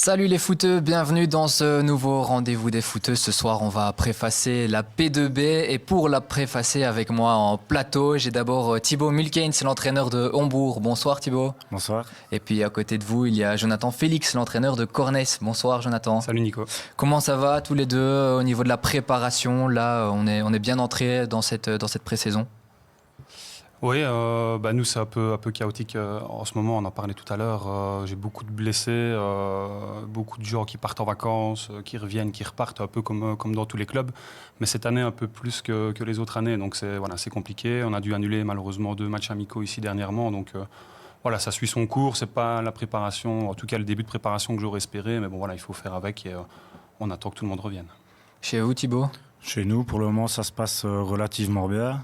Salut les footeux, bienvenue dans ce nouveau rendez-vous des footeux. Ce soir, on va préfacer la P2B et pour la préfacer avec moi en plateau, j'ai d'abord Thibaut Mulcains, l'entraîneur de Hombourg. Bonsoir Thibaut. Bonsoir. Et puis à côté de vous, il y a Jonathan Félix, l'entraîneur de Cornès. Bonsoir Jonathan. Salut Nico. Comment ça va tous les deux au niveau de la préparation? Là, on est bien entré dans cette pré-saison. Oui, nous c'est un peu chaotique en ce moment, on en parlait tout à l'heure. J'ai beaucoup de blessés, beaucoup de gens qui partent en vacances, qui reviennent, qui repartent, un peu comme dans tous les clubs. Mais cette année un peu plus que les autres années, donc c'est compliqué. On a dû annuler malheureusement 2 matchs amicaux ici dernièrement, donc ça suit son cours. C'est pas la préparation, en tout cas le début de préparation que j'aurais espéré, mais bon voilà, il faut faire avec et on attend que tout le monde revienne. Chez vous Thibaut? Chez nous, pour le moment, ça se passe relativement bien.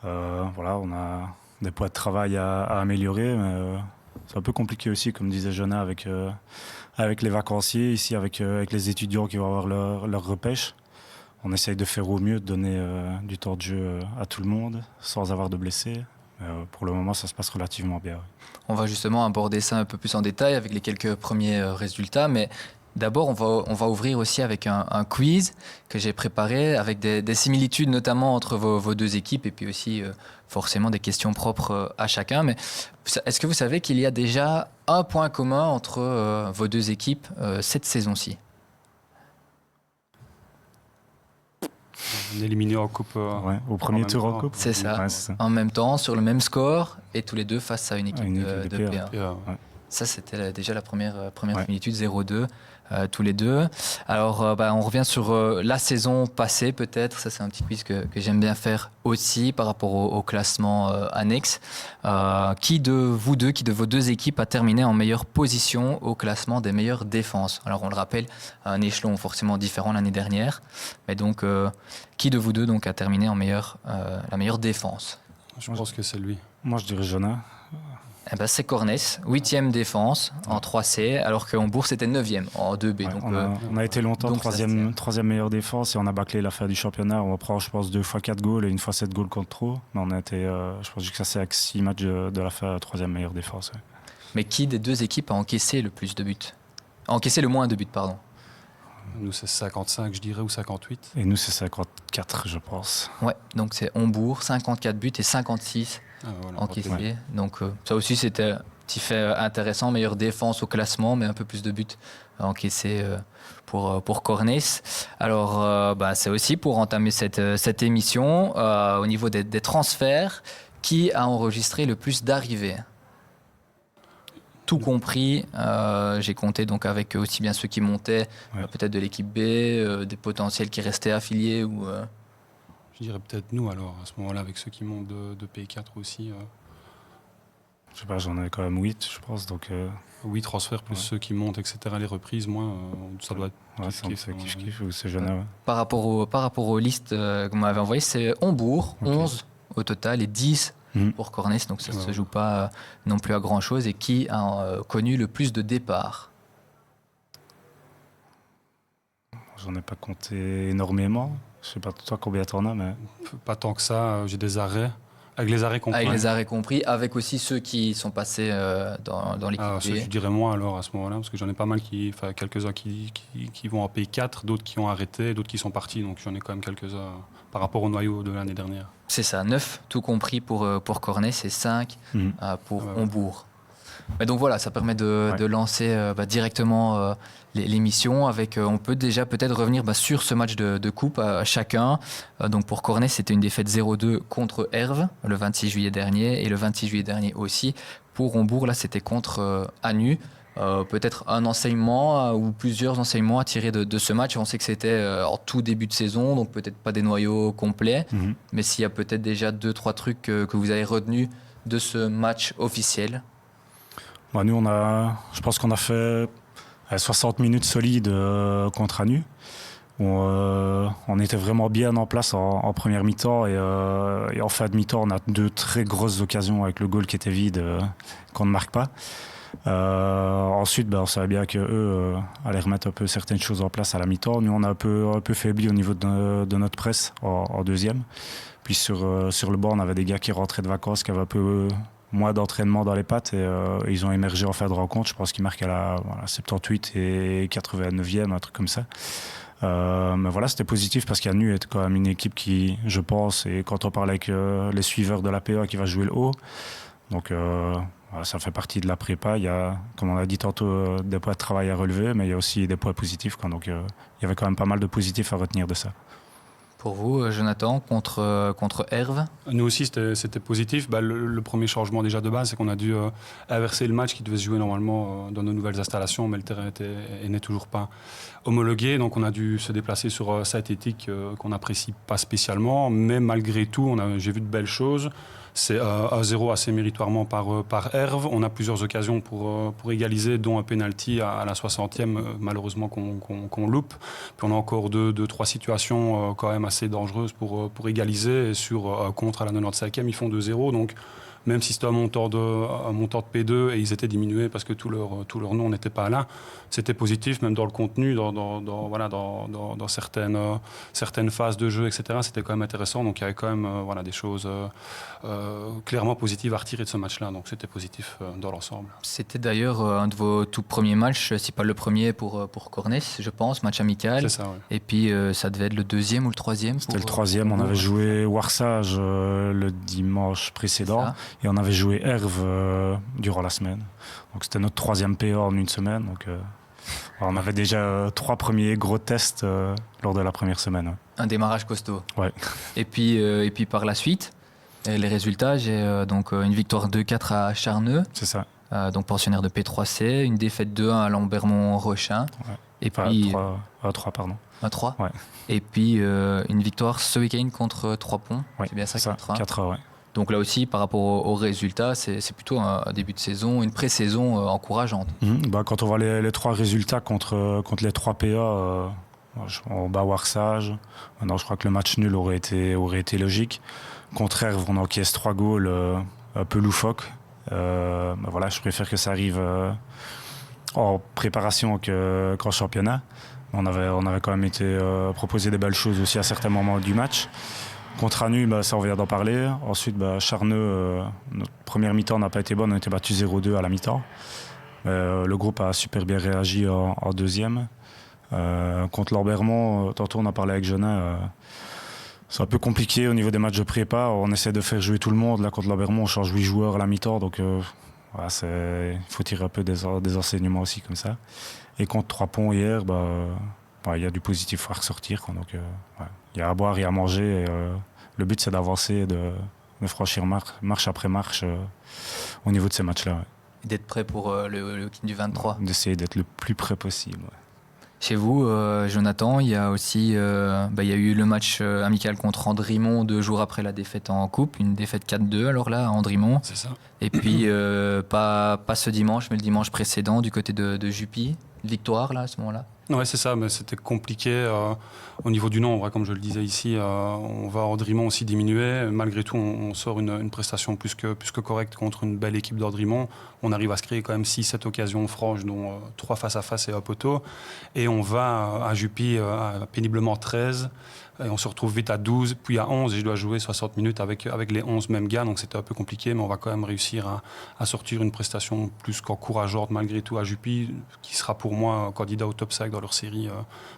On a des poids de travail à améliorer, mais c'est un peu compliqué aussi, comme disait Jonah, avec les vacanciers, ici avec les étudiants qui vont avoir leur repêche. On essaye de faire au mieux, de donner du temps de jeu à tout le monde, sans avoir de blessés. Pour le moment, ça se passe relativement bien. Oui. On va justement aborder ça un peu plus en détail avec les quelques premiers résultats, mais d'abord, on va ouvrir aussi avec un quiz que j'ai préparé avec des similitudes notamment entre vos deux équipes et puis aussi forcément des questions propres à chacun. Mais est-ce que vous savez qu'il y a déjà un point commun entre vos deux équipes cette saison-ci? On est éliminé en coupe. Au premier tour en coupe. C'est ça. Ouais, c'est ça. En même temps, sur le même score et tous les deux face à une équipe de P1. Et, Ça, c'était déjà la première similitude, 0-2, tous les deux. Alors, on revient sur la saison passée, peut-être. Ça, c'est un petit quiz que j'aime bien faire aussi par rapport au classement annexe. Qui de vos deux équipes a terminé en meilleure position au classement des meilleures défenses? Alors, on le rappelle, un échelon forcément différent l'année dernière. Mais donc, qui de vous deux donc, a terminé en la meilleure défense? je pense que c'est lui. Moi, je dirais Jonah. C'est Cornès, 8e défense en 3C, alors que Hombourg c'était 9e en 2B. Ouais, donc, on a été longtemps donc troisième meilleure défense et on a bâclé la fin du championnat. On prend, je pense, 2 fois 4 goals et 1 fois 7 goals contre trop. Mais on a été, je pense, jusqu'à 6 matchs de la fin, 3e meilleure défense. Ouais. Mais qui des deux équipes a encaissé le plus de buts? A encaissé le moins de buts, pardon. Nous c'est 55 je dirais ou 58. Et nous, c'est 54, je pense. Ouais, donc c'est Hombourg, 54 buts et 56 encaissés. Ouais. Donc ça aussi c'était un petit fait intéressant, meilleure défense au classement, mais un peu plus de buts encaissés pour Cornès. Alors c'est aussi pour entamer cette émission, au niveau des transferts, qui a enregistré le plus d'arrivées? Tout compris, j'ai compté donc avec aussi bien ceux qui montaient, peut-être de l'équipe B, des potentiels qui restaient affiliés ou. Je dirais peut-être nous alors à ce moment-là avec ceux qui montent de P4 aussi. Je sais pas, j'en ai quand même 8, je pense. Donc, 8 transferts plus ceux qui montent, etc. Les reprises, moi, ça doit être kiff ou c'est Jonah. Ouais. Par rapport aux listes que vous m'avez envoyées, c'est Hombourg, 11 au total et 10 pour Cornès, donc ça ne se joue pas non plus à grand-chose. Et qui a connu le plus de départs? J'en ai pas compté énormément. Je sais pas toi combien t'en as, mais... Pas tant que ça, j'ai des arrêts. Avec les arrêts compris. Avec les arrêts compris, avec aussi ceux qui sont passés dans l'équipe B. Je dirais moins alors à ce moment-là, parce que j'en ai pas mal quelques-uns qui vont en P4, d'autres qui ont arrêté, d'autres qui sont partis, donc j'en ai quand même quelques-uns par rapport au noyau de l'année dernière. C'est ça, 9 tout compris pour Cornès et 5 pour Hombourg. Mais donc voilà, ça permet de lancer directement l'émission. On peut déjà peut-être revenir sur ce match de coupe à chacun. Donc pour Cornès, c'était une défaite 0-2 contre Herve le 26 juillet dernier et le 26 juillet dernier aussi. Pour Hombourg, là, c'était contre Anu. Peut-être un enseignement ou plusieurs enseignements à tirer de ce match. On sait que c'était en tout début de saison, donc peut-être pas des noyaux complets. Mais s'il y a peut-être déjà 2-3 trucs que vous avez retenus de ce match officiel. Nous, je pense qu'on a fait 60 minutes solides contre Anu. On était vraiment bien en place en première mi-temps et en fin de mi-temps, on a 2 très grosses occasions avec le goal qui était vide qu'on ne marque pas. Ensuite, on savait bien qu'eux allaient remettre un peu certaines choses en place à la mi-temps. Nous, on a un peu faibli au niveau de notre presse en deuxième. Puis sur le banc, on avait des gars qui rentraient de vacances, qui avaient un peu moins d'entraînement dans les pattes et ils ont émergé en fin de rencontre. Je pense qu'ils marquent à la 78 et 89e, un truc comme ça. Mais voilà, c'était positif parce qu'Anu est quand même une équipe qui, je pense, et quand on parle avec les suiveurs de la PA, qui va jouer le haut. Donc voilà, ça fait partie de la prépa. Il y a, comme on a dit tantôt, des poids de travail à relever, mais il y a aussi des poids positifs, quoi. Donc il y avait quand même pas mal de positifs à retenir de ça. Pour vous, Jonathan, contre Herve? Nous aussi, c'était positif. Le premier changement déjà de base, c'est qu'on a dû inverser le match qui devait se jouer normalement dans nos nouvelles installations, mais le terrain n'est toujours pas homologué. Donc on a dû se déplacer sur site éthique qu'on n'apprécie pas spécialement. Mais malgré tout, j'ai vu de belles choses. C'est 1-0 assez méritoirement par Herve. On a plusieurs occasions pour égaliser, dont un penalty à la 60e, malheureusement qu'on loupe. Puis on a encore deux, trois situations quand même assez dangereuses pour égaliser. Et sur contre à la 95e, ils font 2-0. Donc même si c'était un montant de P2 et ils étaient diminués parce que tout leur nom n'était pas là, c'était positif, même dans le contenu, dans certaines phases de jeu, etc. C'était quand même intéressant. Donc il y avait quand même des choses clairement positives à retirer de ce match-là. Donc c'était positif dans l'ensemble. C'était d'ailleurs un de vos tout premiers matchs, si pas le premier pour Cornès, je pense, match amical. C'est ça, oui. Et puis ça devait être le deuxième ou le troisième. C'était le troisième. On avait joué Warsage le dimanche précédent et on avait joué Herve durant la semaine. Donc c'était notre troisième PA en une semaine. Donc on avait déjà 3 premiers gros tests lors de la première semaine. Ouais. Un démarrage costaud. Ouais. Et puis par la suite, les résultats, j'ai donc une victoire 2-4 à Charneux. C'est ça. Donc pensionnaire de P3C, une défaite 2-1 à Lambermont-Rochin. Ouais. Et puis 3 pardon. 3. Ouais. Et puis une victoire ce week-end contre 3 Ponts. Ouais, c'est bien ça, 4-1. Ouais. Donc là aussi, par rapport aux résultats, c'est plutôt un début de saison, une pré-saison encourageante. Quand on voit les 3 résultats contre les 3 PA, on bat Warsage. Maintenant, je crois que le match nul aurait été logique. Contre Herve, on encaisse 3 goals un peu loufoques. Voilà, je préfère que ça arrive en préparation qu'en championnat. On avait quand même été proposé des belles choses aussi à certains moments du match. Contre Anu, ça on vient d'en parler. Ensuite, Charneux, notre première mi-temps n'a pas été bonne, on a été battu 0-2 à la mi-temps. Le groupe a super bien réagi en deuxième. Contre Lambermont, tantôt on a parlé avec Jonin, c'est un peu compliqué au niveau des matchs de prépa. On essaie de faire jouer tout le monde. Là, contre Lambermont, on change 8 joueurs à la mi-temps, donc il faut tirer un peu des enseignements aussi comme ça. Et contre 3 Ponts hier, il y a du positif à ressortir. Donc, il y a à boire et à manger. Et, le but, c'est d'avancer, et de franchir marche après marche au niveau de ces matchs-là. Ouais. Et d'être prêt pour le week-end du 23. D'essayer d'être le plus près possible. Ouais. Chez vous, Jonathan, il y a aussi il y a eu le match amical contre Andrimont 2 jours après la défaite en coupe, une défaite 4-2 alors là à Andrimont. C'est ça. Et puis pas ce dimanche, mais le dimanche précédent du côté de Jupy, victoire là à ce moment-là. Oui, c'est ça, mais c'était compliqué au niveau du nombre, comme je le disais ici. On va Andrimont aussi diminuer. Malgré tout, on sort une prestation plus que correcte contre une belle équipe d'Andrimont. On arrive à se créer quand même 6-7 occasions franches, dont 3 face à face et un poteau. Et on va à Jupy péniblement 13. Et on se retrouve vite à 12, puis à 11, et je dois jouer 60 minutes avec les 11 mêmes gars, donc c'était un peu compliqué, mais on va quand même réussir à sortir une prestation plus qu'encourageante malgré tout à Jupy, qui sera pour moi candidat au top 5 dans leur série,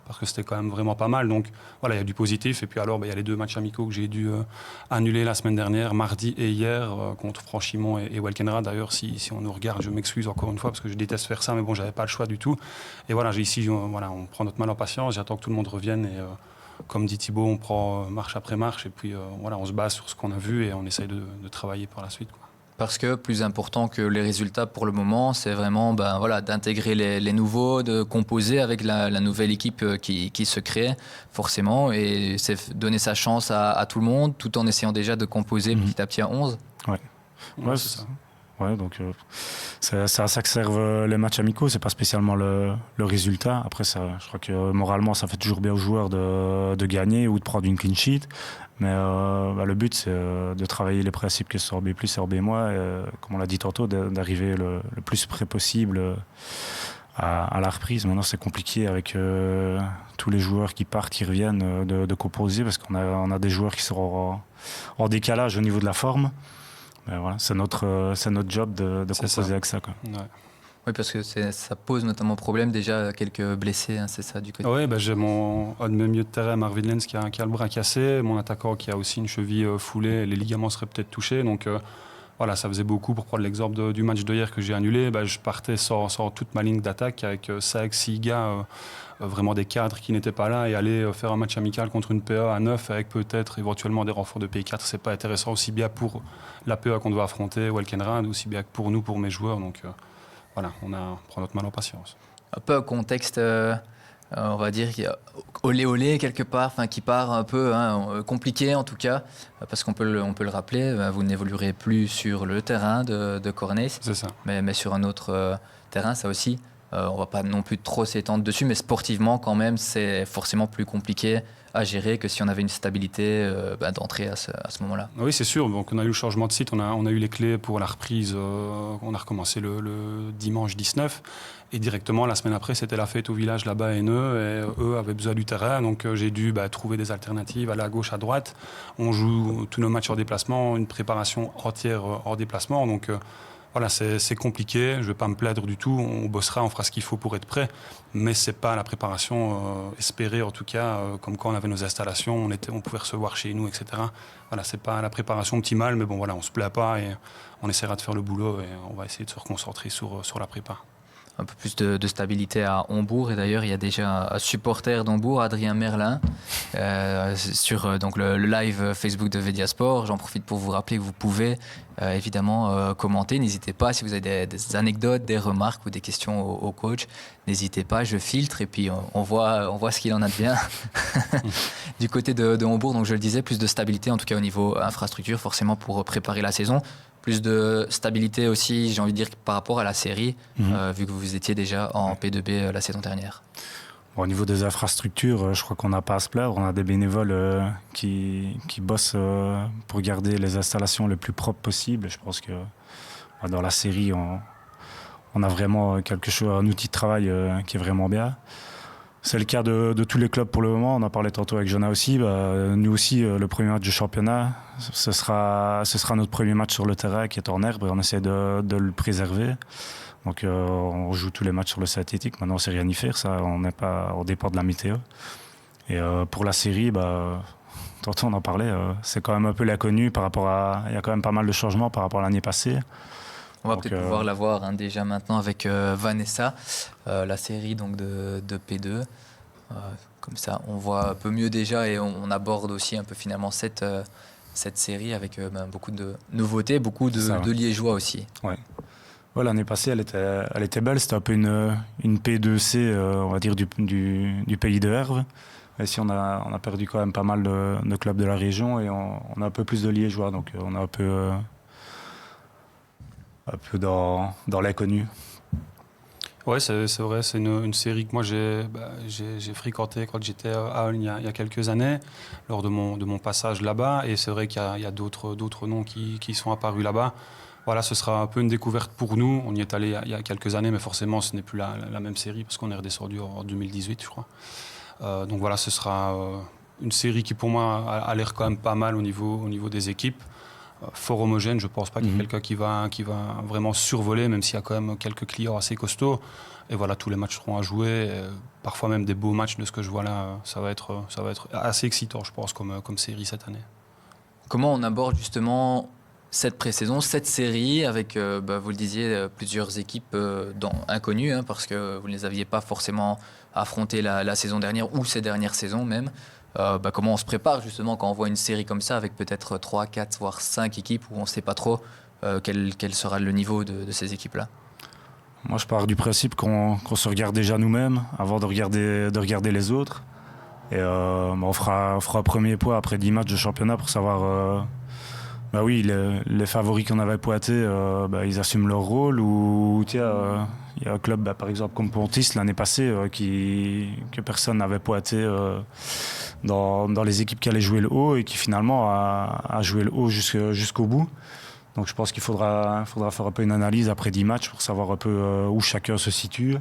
parce que c'était quand même vraiment pas mal. Donc voilà, il y a du positif, et puis alors il y a les 2 matchs amicaux que j'ai dû annuler la semaine dernière, mardi et hier, contre Franchimont et Welkenrad. D'ailleurs, si on nous regarde, je m'excuse encore une fois, parce que je déteste faire ça, mais bon, j'avais pas le choix du tout. Et voilà, on prend notre mal en patience, j'attends que tout le monde revienne, et comme dit Thibaut, on prend marche après marche et puis on se base sur ce qu'on a vu et on essaye de travailler par la suite, quoi. Parce que plus important que les résultats pour le moment, c'est vraiment d'intégrer les nouveaux, de composer avec la nouvelle équipe qui se crée forcément, et c'est donner sa chance à tout le monde tout en essayant déjà de composer petit à petit à 11. Ouais, c'est ça. Ouais, donc c'est à ça que servent les matchs amicaux, c'est pas spécialement le résultat. Après, je crois que moralement, ça fait toujours bien aux joueurs de gagner ou de prendre une clean sheet. Mais le but, c'est de travailler les principes que sont RB+, RB-, comme on l'a dit tantôt, d'arriver le plus près possible à la reprise. Maintenant, c'est compliqué avec tous les joueurs qui partent, qui reviennent, de composer, parce qu'on a des joueurs qui seront en décalage au niveau de la forme. voilà, c'est notre job de composer avec ça, quoi. Ouais. Oui, parce que ça pose notamment problème déjà quelques blessés, hein, c'est ça du côté. Oui, j'ai un de mes milieux de terrain, Marvin Lenz, qui a le bras cassé, mon attaquant qui a aussi une cheville foulée, les ligaments seraient peut-être touchés. Donc voilà, ça faisait beaucoup. Pour prendre l'exemple du match d'hier que j'ai annulé, je partais sans toute ma ligne d'attaque avec 5-6 gars, vraiment des cadres qui n'étaient pas là, et aller faire un match amical contre une PA à 9 avec peut-être éventuellement des renforts de P4, c'est pas intéressant aussi bien pour la PA qu'on doit affronter, Welkenrad, aussi bien que pour nous, pour mes joueurs. Donc voilà, on prend notre mal en patience. Un peu un contexte, on va dire, olé quelque part, qui part un peu compliqué en tout cas, parce qu'on peut le rappeler, vous n'évoluerez plus sur le terrain de Cornet, C'est ça. Mais sur un autre terrain, ça aussi. On va pas non plus trop s'étendre dessus, mais sportivement quand même, c'est forcément plus compliqué à gérer que si on avait une stabilité d'entrée à ce moment-là. Oui, c'est sûr. Donc, on a eu le changement de site, on a eu les clés pour la reprise. On a recommencé le dimanche 19. Et directement, la semaine après, c'était la fête au village là-bas à Haineux. Et eux avaient besoin du terrain. Donc, j'ai dû trouver des alternatives, aller à gauche, à droite. On joue tous nos matchs hors déplacement, une préparation entière hors déplacement. Donc, voilà, c'est compliqué, je ne vais pas me plaindre du tout, on bossera, on fera ce qu'il faut pour être prêt, mais ce n'est pas la préparation espérée, en tout cas, comme quand on avait nos installations, on pouvait recevoir chez nous, etc. Voilà, ce n'est pas la préparation optimale, mais bon, voilà, on ne se plaint pas et on essaiera de faire le boulot et on va essayer de se reconcentrer sur la prépa. Un peu plus de stabilité à Hambourg, et d'ailleurs il y a déjà un supporter d'Hambourg, Adrien Merlin, sur donc le live Facebook de Vediasport. J'en profite pour vous rappeler que vous pouvez évidemment commenter, n'hésitez pas si vous avez des anecdotes, des remarques ou des questions au coach, n'hésitez pas, je filtre et puis on voit ce qu'il en advient. Du côté de Hambourg, donc je le disais, plus de stabilité en tout cas au niveau infrastructure, forcément pour préparer la saison. Plus de stabilité aussi, j'ai envie de dire, par rapport à la série, vu que vous étiez déjà en P2B la saison dernière. Bon, au niveau des infrastructures, je crois qu'on n'a pas à se plaindre. On a des bénévoles qui bossent pour garder les installations le plus propres possible. Je pense que dans la série, on a vraiment quelque chose, un outil de travail qui est vraiment bien. C'est le cas de tous les clubs pour le moment. On en parlait tantôt avec Jonah aussi. Nous aussi, le premier match du championnat, ce sera notre premier match sur le terrain qui est en herbe et on essaie de le préserver. Donc on joue tous les matchs sur le synthétique. Maintenant, on ne sait rien y faire. Ça, on dépend de la météo. Et pour la série, tantôt on en parlait, c'est quand même un peu l'inconnu par rapport à... Il y a quand même pas mal de changements par rapport à l'année passée. On va peut-être pouvoir la voir déjà maintenant avec Vanessa, la série donc de P2. Comme ça, on voit un peu mieux déjà et on aborde aussi un peu finalement cette série avec beaucoup de nouveautés, beaucoup de Liégeois aussi. Ouais. Ouais, l'année passée, elle était belle. C'était un peu une P2C, on va dire, du pays de Herve. Et si on a perdu quand même pas mal de clubs de la région et on a un peu plus de Liégeois. Donc on a un peu dans l'inconnu. Oui, c'est vrai, c'est une série que moi j'ai fréquentée quand j'étais à Ulm il y a quelques années, lors de mon passage là-bas, et c'est vrai qu'il y a d'autres noms qui sont apparus là-bas. Voilà, ce sera un peu une découverte pour nous. On y est allé il y a quelques années, mais forcément ce n'est plus la même série, parce qu'on est redescendu en 2018, je crois. Donc voilà, ce sera une série qui pour moi a l'air quand même pas mal au niveau des équipes. Fort homogène, je ne pense pas qu'il y ait quelqu'un qui va vraiment survoler, même s'il y a quand même quelques clients assez costauds. Et voilà, tous les matchs seront à jouer, parfois même des beaux matchs de ce que je vois là. Ça va être assez excitant, je pense, comme série cette année. Comment on aborde justement cette pré-saison, cette série, avec, vous le disiez, plusieurs équipes inconnues, parce que vous ne les aviez pas forcément affrontées la saison dernière ou ces dernières saisons même. Comment on se prépare justement quand on voit une série comme ça avec peut-être 3, 4, voire 5 équipes où on ne sait pas trop quel sera le niveau de ces équipes-là? Moi, je pars du principe qu'on se regarde déjà nous-mêmes avant de regarder les autres. Et on fera un premier point après 10 matchs de championnat pour savoir... oui, les favoris qu'on avait pointés, ils assument leur rôle. Ou tiens, il y a un club, par exemple, comme Pontis l'année passée, que personne n'avait pointé dans les équipes qui allaient jouer le haut et qui finalement a joué le haut jusqu'au bout. Donc je pense qu'il faudra faire un peu une analyse après 10 matchs pour savoir un peu où chacun se situe.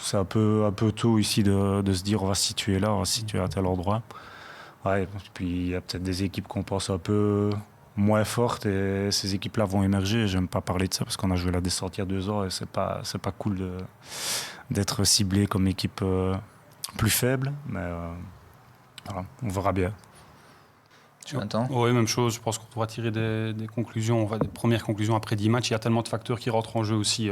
C'est un peu tôt ici de se dire on va se situer là, on va se situer à tel endroit. Ouais, puis il y a peut-être des équipes qu'on pense un peu moins fortes et ces équipes-là vont émerger. J'aime pas parler de ça parce qu'on a joué la descente il y a 2 ans et c'est pas cool d'être ciblé comme équipe plus faible. Mais voilà, on verra bien. Oui, même chose. Je pense qu'on pourra tirer des conclusions, des premières conclusions après 10 matchs. Il y a tellement de facteurs qui rentrent en jeu aussi.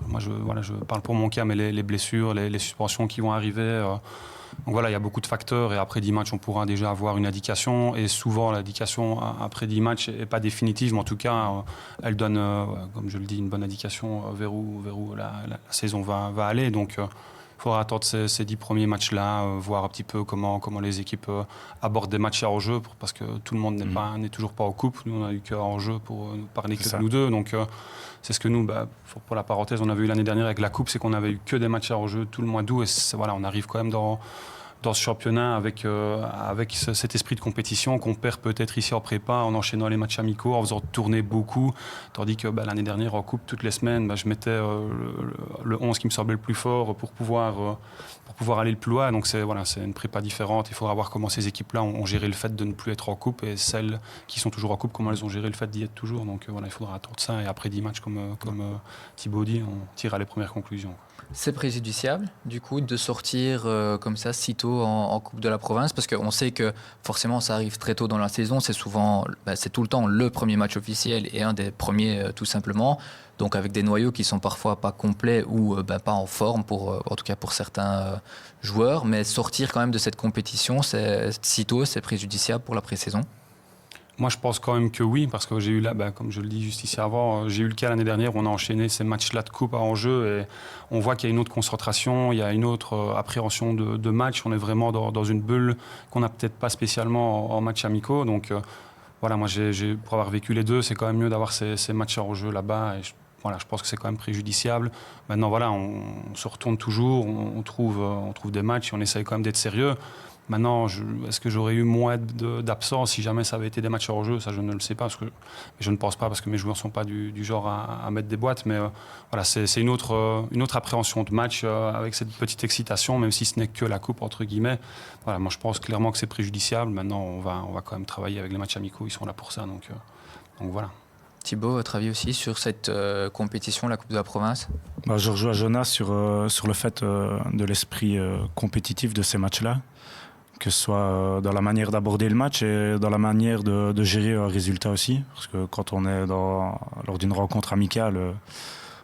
Moi, je parle pour mon cas, mais les blessures, les suspensions qui vont arriver. Donc voilà, il y a beaucoup de facteurs et après 10 matchs, on pourra déjà avoir une indication. Et souvent, l'indication après 10 matchs n'est pas définitive, mais en tout cas, elle donne, comme je le dis, une bonne indication vers où la saison va aller. Donc, il faudra attendre ces 10 premiers matchs-là, voir un petit peu comment les équipes abordent des matchs à hors-jeu, parce que tout le monde n'est toujours pas en coupe. Nous, on n'a eu qu'un hors-jeu pour nous parler que nous deux. Donc, c'est ce que nous, pour la parenthèse, on avait eu l'année dernière avec la Coupe, c'est qu'on n'avait eu que des matchs à hors-jeu tout le mois d'août. Et on arrive quand même dans ce championnat avec cet esprit de compétition qu'on perd peut-être ici en prépa en enchaînant les matchs amicaux, en faisant tourner beaucoup, tandis que l'année dernière en coupe toutes les semaines je mettais le 11 qui me semblait le plus fort pour pouvoir aller le plus loin. Donc c'est une prépa différente. Il faudra voir comment ces équipes-là ont géré le fait de ne plus être en coupe et celles qui sont toujours en coupe, comment elles ont géré le fait d'y être toujours. Donc il faudra attendre ça et après 10 matchs comme Thibaut dit, on tirera les premières conclusions. C'est préjudiciable, du coup, de sortir comme ça si tôt en Coupe de la Province, parce qu'on sait que forcément ça arrive très tôt dans la saison, c'est tout le temps le premier match officiel et un des premiers tout simplement, donc avec des noyaux qui sont parfois pas complets ou pas en forme, en tout cas pour certains joueurs, mais sortir quand même de cette compétition si tôt, c'est préjudiciable pour la pré-saison. Moi, je pense quand même que oui, parce que j'ai eu là, comme je le dis juste ici avant, j'ai eu le cas l'année dernière où on a enchaîné ces matchs-là de coupe en jeu et on voit qu'il y a une autre concentration, il y a une autre appréhension de match. On est vraiment dans une bulle qu'on n'a peut-être pas spécialement en matchs amicaux. Donc moi, pour avoir vécu les deux, c'est quand même mieux d'avoir ces matchs en jeu là-bas. Et je pense que c'est quand même préjudiciable. Maintenant, on se retourne toujours, on trouve des matchs et on essaye quand même d'être sérieux. Maintenant, est-ce que j'aurais eu moins d'absence si jamais ça avait été des matchs hors jeu? Ça, je ne le sais pas, je ne pense pas, parce que mes joueurs ne sont pas du genre à mettre des boîtes. Mais c'est une autre appréhension de match avec cette petite excitation, même si ce n'est que la coupe, entre guillemets. Moi, je pense clairement que c'est préjudiciable. Maintenant, on va quand même travailler avec les matchs amicaux. Ils sont là pour ça. Donc voilà. Thibaut, votre avis aussi sur cette compétition, la Coupe de la Province? Je rejoins Jonas sur le fait de l'esprit compétitif de ces matchs-là, que ce soit dans la manière d'aborder le match et dans la manière de gérer un résultat aussi. Parce que quand on est lors d'une rencontre amicale,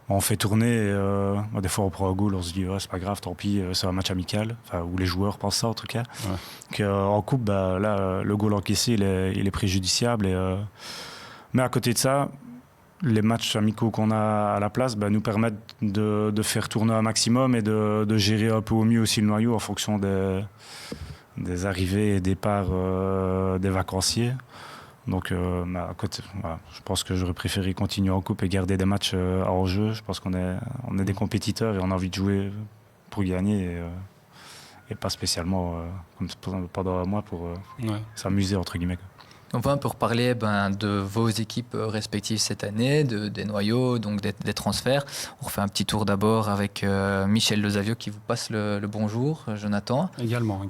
on fait tourner, et, des fois on prend un goal, on se dit c'est pas grave, tant pis, c'est un match amical, ou les joueurs pensent ça en tout cas. Ouais. En coupe, là, le goal encaissé, il est préjudiciable. Mais à côté de ça, les matchs amicaux qu'on a à la place nous permettent de faire tourner un maximum et de gérer un peu au mieux aussi le noyau en fonction des arrivées et départs des vacanciers. Donc à côté, je pense que j'aurais préféré continuer en coupe et garder des matchs en jeu. Je pense qu'on est des compétiteurs et on a envie de jouer pour gagner et pas spécialement comme pendant un mois pour s'amuser entre guillemets. On va un peu reparler de vos équipes respectives cette année, des noyaux, donc des transferts. On refait un petit tour d'abord avec Michel Lezavio qui vous passe le bonjour, Jonathan. Également.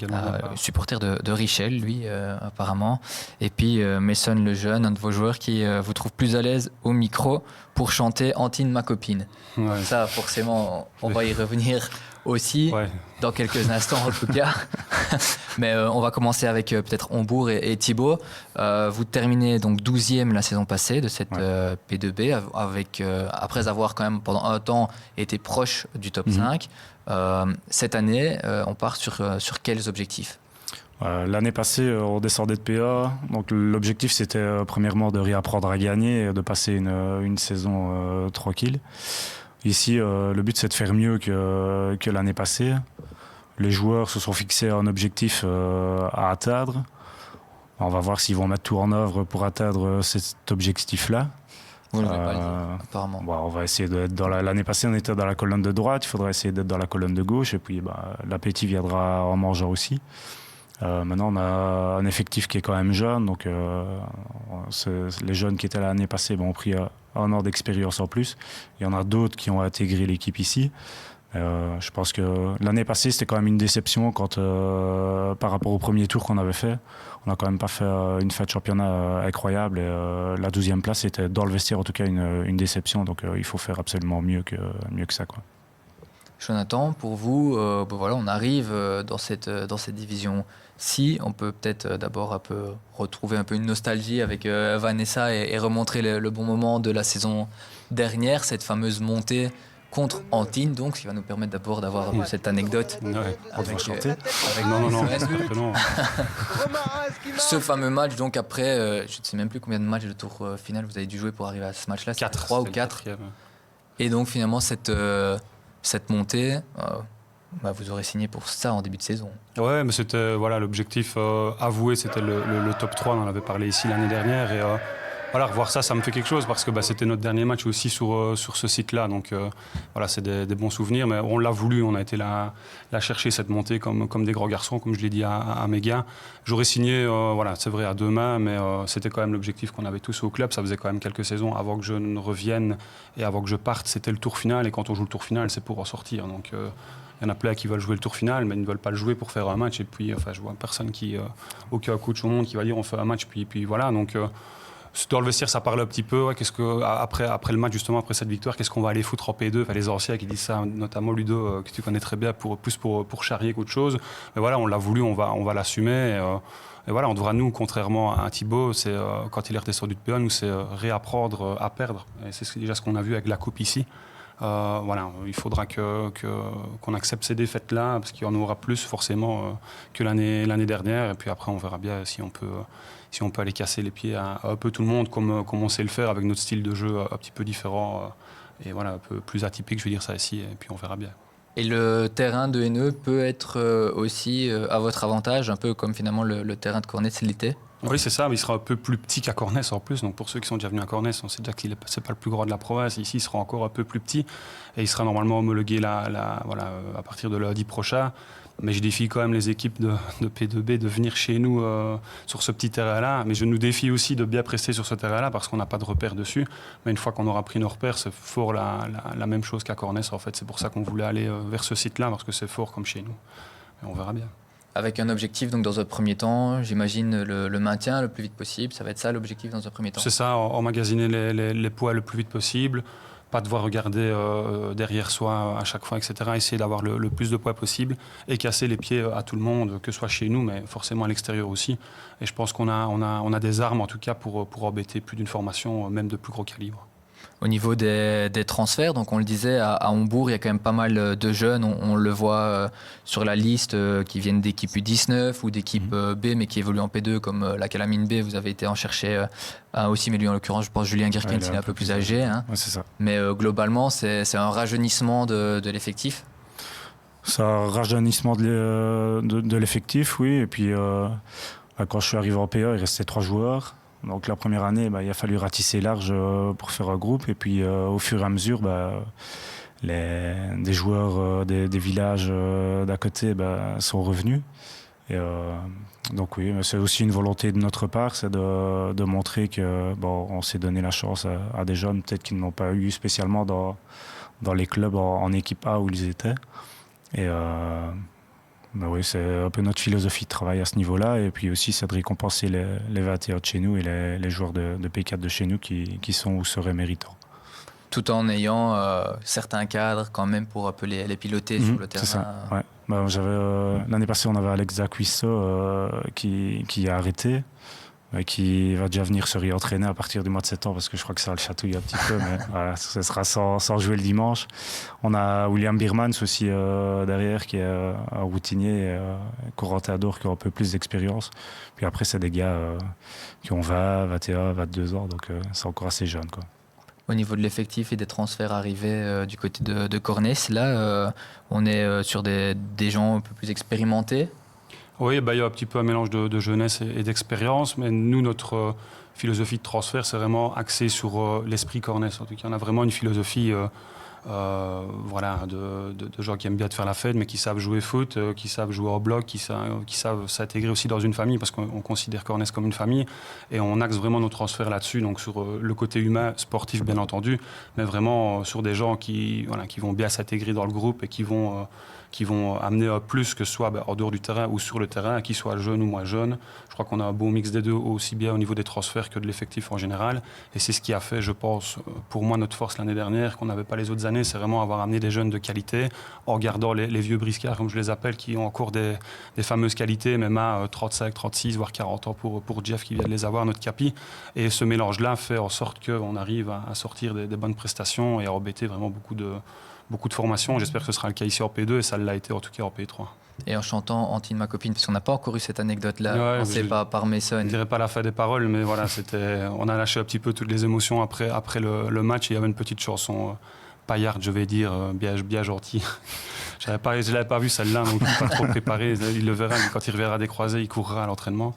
Supporter de Richel, lui, apparemment. Et puis Mason le jeune, un de vos joueurs qui vous trouve plus à l'aise au micro pour chanter Antine ma copine. Ouais. Ça, forcément, on va y revenir aussi dans quelques instants en tout cas. Mais on va commencer avec peut-être Hombourg et Thibaut. Vous terminez donc 12e la saison passée de cette P2B après avoir quand même pendant un temps été proche du top 5. Cette année, on part sur quels objectifs? L'année passée, on descendait de PA. Donc l'objectif, c'était premièrement de réapprendre à gagner et de passer une saison tranquille. Ici, le but, c'est de faire mieux que l'année passée. Les joueurs se sont fixés un objectif à atteindre. On va voir s'ils vont mettre tout en œuvre pour atteindre cet objectif-là. Vous n'avez pas le dire, apparemment. On va essayer d'être l'année passée, on était dans la colonne de droite. Il faudra essayer d'être dans la colonne de gauche. Et puis, l'appétit viendra en mangeant aussi. Maintenant, on a un effectif qui est quand même jeune. Donc, les jeunes qui étaient là l'année passée ont pris un an d'expérience en plus. Il y en a d'autres qui ont intégré l'équipe ici. Je pense que l'année passée, c'était quand même une déception par rapport au premier tour qu'on avait fait. On n'a quand même pas fait une fête championnat incroyable. Et la 12e place était dans le vestiaire, en tout cas, une déception. Donc il faut faire absolument mieux que ça, quoi. Jonathan, pour vous, voilà, on arrive dans cette division-ci. On peut peut-être d'abord un peu retrouver un peu une nostalgie avec Vanessa et remontrer le bon moment de la saison dernière, cette fameuse montée contre Antine, donc, ce qui va nous permettre d'abord d'avoir cette anecdote. Ouais, avec chanter. Non. Ce fameux match, donc après, je ne sais même plus combien de matchs de tour final vous avez dû jouer pour arriver à ce match-là. 3 ou 4. Et donc finalement, cette montée, vous aurez signé pour ça en début de saison. Ouais, mais c'était l'objectif avoué, c'était le top 3, on en avait parlé ici l'année dernière. Et revoir ça me fait quelque chose parce que c'était notre dernier match aussi sur ce site-là. Donc c'est des bons souvenirs, mais on l'a voulu, on a été là chercher cette montée comme des grands garçons, comme je l'ai dit à mes gars. J'aurais signé, c'est vrai, à 2 mains, mais c'était quand même l'objectif qu'on avait tous au club. Ça faisait quand même quelques saisons avant que je ne revienne et avant que je parte, c'était le tour final. Et quand on joue le tour final, c'est pour en sortir. Donc il y en a plein qui veulent jouer le tour final, mais ils ne veulent pas le jouer pour faire un match. Et puis, je vois personne aucun coach au monde qui va dire on fait un match, puis voilà. Donc dans le vestiaire, ça parlait un petit peu. Après le match, justement, après cette victoire, qu'est-ce qu'on va aller foutre en P2 ? Les anciens qui disent ça, notamment Ludo, que tu connais très bien, plus pour charrier qu'autre chose. Mais voilà, on l'a voulu, on va l'assumer. Et voilà, on devra, nous, contrairement à Thibaut, c'est, quand il est redescendu de P1, nous, c'est réapprendre à perdre. Et c'est déjà ce qu'on a vu avec la Coupe ici. Il faudra qu'on accepte ces défaites-là, parce qu'il y en aura plus forcément que l'année dernière. Et puis après, on verra bien si on peut aller casser les pieds à un peu tout le monde, comme on sait le faire, avec notre style de jeu un petit peu différent, et un peu plus atypique, je vais dire ça ici, et puis on verra bien. Et le terrain de Hainaut peut être aussi à votre avantage, un peu comme finalement le terrain de Cornès l'était ? Oui, c'est ça, mais il sera un peu plus petit qu'à Cornès en plus. Donc pour ceux qui sont déjà venus à Cornès, on sait déjà que c'est pas le plus grand de la province. Ici, il sera encore un peu plus petit et il sera normalement homologué à partir de lundi prochain. Mais je défie quand même les équipes de P2B de venir chez nous sur ce petit terrain-là. Mais je nous défie aussi de bien prester sur ce terrain-là parce qu'on n'a pas de repères dessus. Mais une fois qu'on aura pris nos repères, c'est fort la même chose qu'à Cornès. En fait, c'est pour ça qu'on voulait aller vers ce site-là, parce que c'est fort comme chez nous. Et on verra bien. Avec un objectif, donc dans un premier temps, j'imagine le maintien le plus vite possible. Ça va être ça l'objectif dans un premier temps ? C'est ça, emmagasiner les poids le plus vite possible. Pas devoir regarder derrière soi à chaque fois, etc. Essayer d'avoir le plus de poids possible et casser les pieds à tout le monde, que ce soit chez nous, mais forcément à l'extérieur aussi. Et je pense qu'on a des armes, en tout cas, pour embêter plus d'une formation, même de plus gros calibre. Au niveau des transferts, donc on le disait, à Hombourg, il y a quand même pas mal de jeunes. On le voit sur la liste qui viennent d'équipe U19 ou d'équipe B, mais qui évoluent en P2, comme la Calamine B. Vous avez été en chercher aussi, mais lui en l'occurrence, je pense Julien Guerquin, il est un peu plus âgé. Hein. Ouais, c'est ça. Mais globalement, c'est un rajeunissement de l'effectif. C'est un rajeunissement de l'effectif, oui. Et puis, quand je suis arrivé en PA, il restait 3 joueurs. Donc la première année, il a fallu ratisser large pour faire un groupe. Et puis au fur et à mesure, des joueurs des villages d'à côté sont revenus. Et, donc oui, c'est aussi une volonté de notre part, c'est de montrer que on s'est donné la chance à des jeunes peut-être qui ne l'ont pas eu spécialement dans les clubs en équipe A où ils étaient. Et oui, c'est un peu notre philosophie de travail à ce niveau-là. Et puis aussi, c'est de récompenser les 21 de chez nous et les joueurs de P4 de chez nous qui sont ou seraient méritants. Tout en ayant certains cadres quand même pour un peu les piloter sur le terrain. C'est ça, ouais. L'année passée, on avait Alex Zacuisso qui a arrêté. Qui va déjà venir se réentraîner à partir du mois de septembre parce que je crois que ça le chatouille un petit peu, mais voilà, ce sera sans jouer le dimanche. On a William Birmans aussi derrière qui est un routinier, Corentin Ador qui a un peu plus d'expérience. Puis après, c'est des gars qui ont 20, 21, 22 ans, donc c'est encore assez jeune, quoi. Au niveau de l'effectif et des transferts arrivés du côté de Cornès, là, on est sur des gens un peu plus expérimentés. Oui, il y a un petit peu un mélange de jeunesse et d'expérience, mais nous, notre philosophie de transfert, c'est vraiment axé sur l'esprit Cornès. En tout cas, on a vraiment une philosophie de gens qui aiment bien faire la fête, mais qui savent jouer foot, qui savent jouer au bloc, qui savent s'intégrer aussi dans une famille, parce qu'on considère Cornès comme une famille, et on axe vraiment nos transferts là-dessus, donc sur le côté humain, sportif bien entendu, mais vraiment sur des gens qui vont bien s'intégrer dans le groupe et qui vont amener plus, que ce soit en dehors du terrain ou sur le terrain, qu'ils soient jeunes ou moins jeunes. Je crois qu'on a un beau mix des deux, aussi bien au niveau des transferts que de l'effectif en général. Et c'est ce qui a fait, je pense, pour moi, notre force l'année dernière, qu'on n'avait pas les autres années, c'est vraiment avoir amené des jeunes de qualité, en gardant les vieux briscards, comme je les appelle, qui ont encore des fameuses qualités, même à 35, 36, voire 40 ans pour Jeff, qui vient de les avoir, notre capi. Et ce mélange-là fait en sorte qu'on arrive à sortir des bonnes prestations et à embêter vraiment beaucoup de formations. J'espère que ce sera le cas ici en P2 et ça l'a été en tout cas en P3. Et en chantant Antine, ma copine, parce qu'on n'a pas encore eu cette anecdote-là, on ne sait pas par Mason. Je ne dirais pas la fin des paroles, mais voilà, on a lâché un petit peu toutes les émotions après le match. Et il y avait une petite chanson paillarde, je vais dire, bien gentille. Je ne l'avais pas vu celle-là, donc je ne suis pas trop préparé. Il le verra, quand il reverra des croisés, il courra à l'entraînement.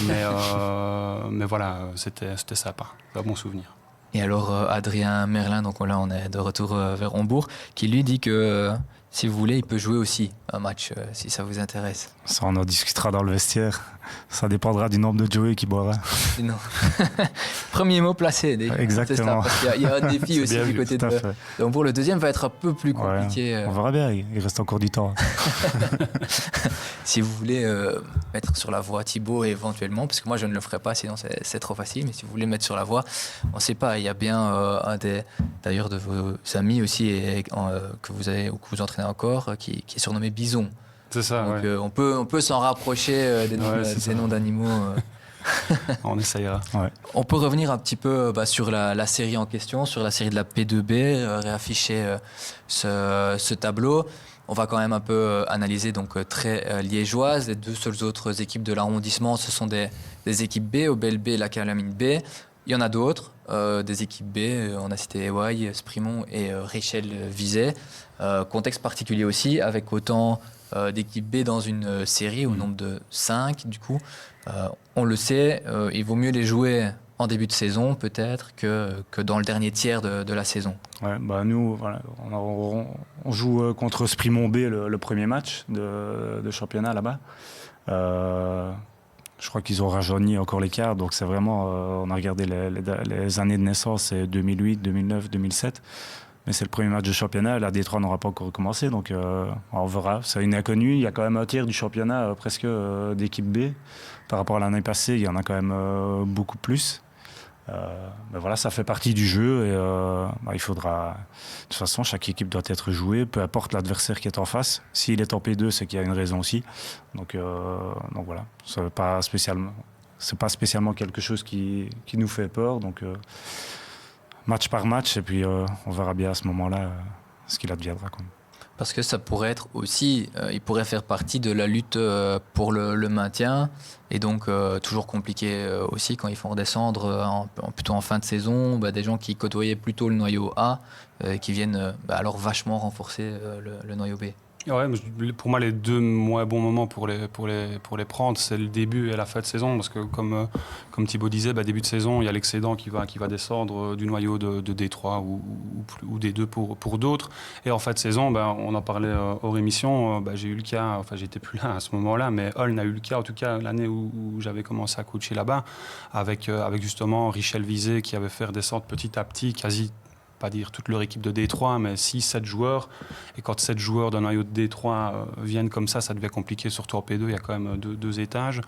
Mais voilà, c'était sympa, un bon souvenir. Et alors Adrien Merlin, donc là on est de retour vers Hombourg, qui lui dit que si vous voulez, il peut jouer aussi un match si ça vous intéresse. Ça, on en discutera dans le vestiaire. Ça dépendra du nombre de Joey qui boira. Non. Premier mot placé. Exactement. C'est ça, parce qu'il y a un défi aussi du côté de Hombourg. Le deuxième va être un peu plus compliqué. Ouais, on verra bien, il reste encore du temps. Si vous voulez mettre sur la voie Thibaut éventuellement, parce que moi je ne le ferai pas, sinon c'est trop facile, mais si vous voulez mettre sur la voie, on ne sait pas, il y a bien d'ailleurs de vos amis aussi que vous avez ou que vous entraînez encore, qui est surnommé Bison. C'est ça, donc, ouais. On peut s'en rapprocher des noms d'animaux. On essayera. Ouais. On peut revenir un petit peu sur la série en question, sur la série de la P2B, réafficher ce tableau. On va quand même un peu analyser donc très liégeoise. Les deux seules autres équipes de l'arrondissement, ce sont des équipes B, OBLB et la Calamine B. Il y en a d'autres, des équipes B, on a cité EY, Sprimont et Richel Vizet. Contexte particulier aussi, avec autant d'équipes B dans une série au nombre de 5 du coup. On le sait, il vaut mieux les jouer en début de saison peut-être que dans le dernier tiers de la saison. Ouais, nous, voilà, on joue contre Sprimont B le premier match de championnat là-bas. Je crois qu'ils ont rajeuni encore l'écart, donc c'est vraiment, on a regardé les années de naissance, c'est 2008, 2009, 2007. Mais c'est le premier match de championnat, la D3 n'aura pas encore recommencé, donc on verra. C'est une inconnue, il y a quand même un tiers du championnat presque d'équipe B. Par rapport à l'année passée, il y en a quand même beaucoup plus. Mais voilà, ça fait partie du jeu et il faudra... De toute façon, chaque équipe doit être jouée, peu importe l'adversaire qui est en face. S'il est en P2, c'est qu'il y a une raison aussi. Donc voilà, c'est pas spécialement quelque chose qui nous fait peur. Donc match par match, et puis on verra bien à ce moment-là ce qu'il adviendra. Parce que ça pourrait être aussi, il pourrait faire partie de la lutte pour le maintien, et donc toujours compliqué aussi quand ils font redescendre plutôt en fin de saison, des gens qui côtoyaient plutôt le noyau A, qui viennent alors vachement renforcer le noyau B. Ouais, pour moi, les deux moins bons moments pour les prendre, c'est le début et la fin de saison, parce que comme Thibaut disait, début de saison, il y a l'excédent qui va descendre du noyau de D3 ou D2 pour d'autres. Et en fin de saison, on en parlait hors émission, j'ai eu le cas, enfin j'étais plus là à ce moment-là, mais Holn a eu le cas, en tout cas l'année où j'avais commencé à coacher là-bas, avec justement Richel Vizet qui avait fait descendre petit à petit, quasi pas dire toute leur équipe de D3, mais 6-7 joueurs. Et quand 7 joueurs d'un noyau de D3 viennent comme ça devient compliqué, surtout en P2, il y a quand même deux étages.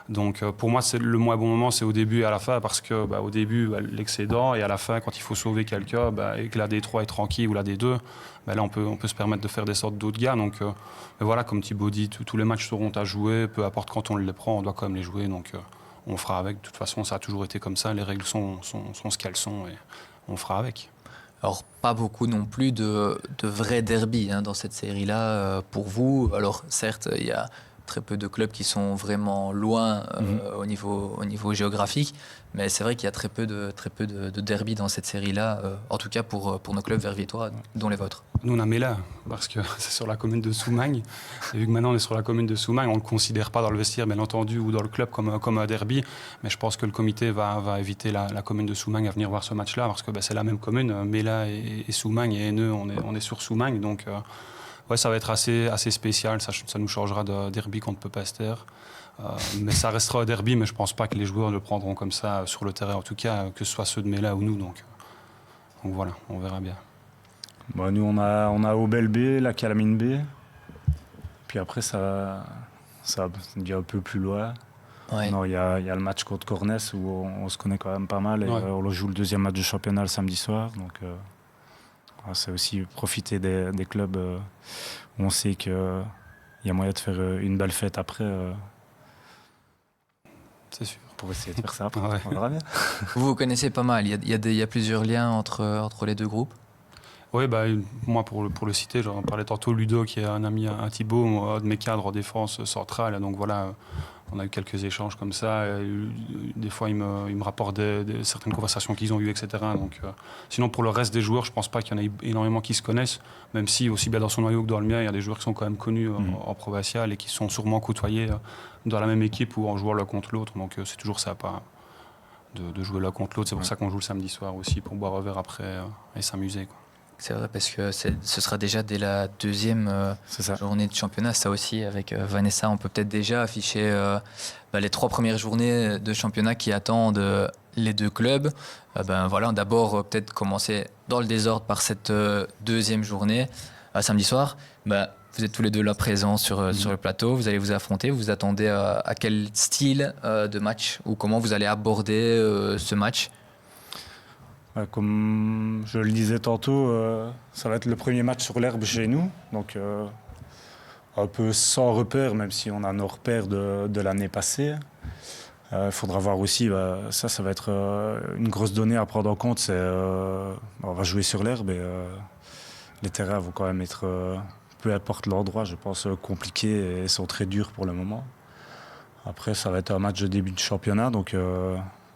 Donc pour moi, c'est le moins bon moment, c'est au début et à la fin, parce que au début, l'excédent, et à la fin, quand il faut sauver quelqu'un, et que la D3 est tranquille ou la D2, là, on peut se permettre de faire des sortes d'autres gars. Donc voilà, comme Thibaut dit, tous les matchs seront à jouer, peu importe quand on les prend, on doit quand même les jouer. Donc on fera avec. De toute façon, ça a toujours été comme ça, les règles sont ce qu'elles sont, et on fera avec. Alors, pas beaucoup non plus de vrais derbies dans cette série-là pour vous. Alors, certes, il y a très peu de clubs qui sont vraiment loin au niveau géographique. Mais c'est vrai qu'il y a très peu de derby dans cette série-là, en tout cas pour nos clubs verviétois, dont les vôtres. Nous, on a Mela, parce que c'est sur la commune de Soumagne. Et vu que maintenant on est sur la commune de Soumagne, on ne le considère pas dans le vestiaire, bien entendu, ou dans le club comme un derby. Mais je pense que le comité va inviter la commune de Soumagne à venir voir ce match-là, parce que c'est la même commune, Mela et Soumagne, et Haineux, on est sur Soumagne. Donc, ça va être assez spécial. Ça nous changera de derby contre Peu-Pasteur. Mais ça restera un derby, mais je ne pense pas que les joueurs le prendront comme ça sur le terrain, en tout cas, que ce soit ceux de Mela ou nous. Donc voilà, on verra bien. Bon, nous, on a Obel B, la Calamine B. Puis après, ça dit un peu plus loin. Ouais. Il y a le match contre Cornès où on se connaît quand même pas mal. Et on joue le deuxième match du championnat le samedi soir. Donc, c'est aussi profiter des clubs où on sait qu'il y a moyen de faire une belle fête après. C'est sûr. Pour essayer de faire ça après. Ouais. On verra bien. Vous connaissez pas mal. Il y a plusieurs liens entre les deux groupes. Oui, moi, pour le citer, j'en parlais tantôt, Ludo, qui est un ami à Thibaut, un de mes cadres en défense centrale. Donc voilà, on a eu quelques échanges comme ça. Des fois, il me rapporte certaines conversations qu'ils ont eues, etc. Donc, sinon, pour le reste des joueurs, je ne pense pas qu'il y en ait énormément qui se connaissent, même si, aussi bien dans son noyau que dans le mien, il y a des joueurs qui sont quand même connus en provincial et qui sont sûrement côtoyés dans la même équipe ou en jouant l'un contre l'autre. Donc, c'est toujours sympa de jouer l'un contre l'autre. C'est pour ça qu'on joue le samedi soir aussi, pour boire un verre après et s'amuser, quoi. C'est vrai, parce que ce sera déjà dès la deuxième journée de championnat. Ça aussi, avec Vanessa, on peut peut-être déjà afficher les 3 premières journées de championnat qui attendent les deux clubs. D'abord, peut-être commencer dans le désordre par cette deuxième journée, samedi soir. Vous êtes tous les deux là présents sur le plateau. Vous allez vous affronter. Vous attendez à quel style de match ou comment vous allez aborder ce match ? Comme je le disais tantôt, ça va être le premier match sur l'herbe chez nous. Donc un peu sans repère, même si on a nos repères de l'année passée. Il faudra voir aussi, ça va être une grosse donnée à prendre en compte. On va jouer sur l'herbe et les terrains vont quand même être, peu importe l'endroit, je pense, compliqués et sont très durs pour le moment. Après, ça va être un match de début de championnat, donc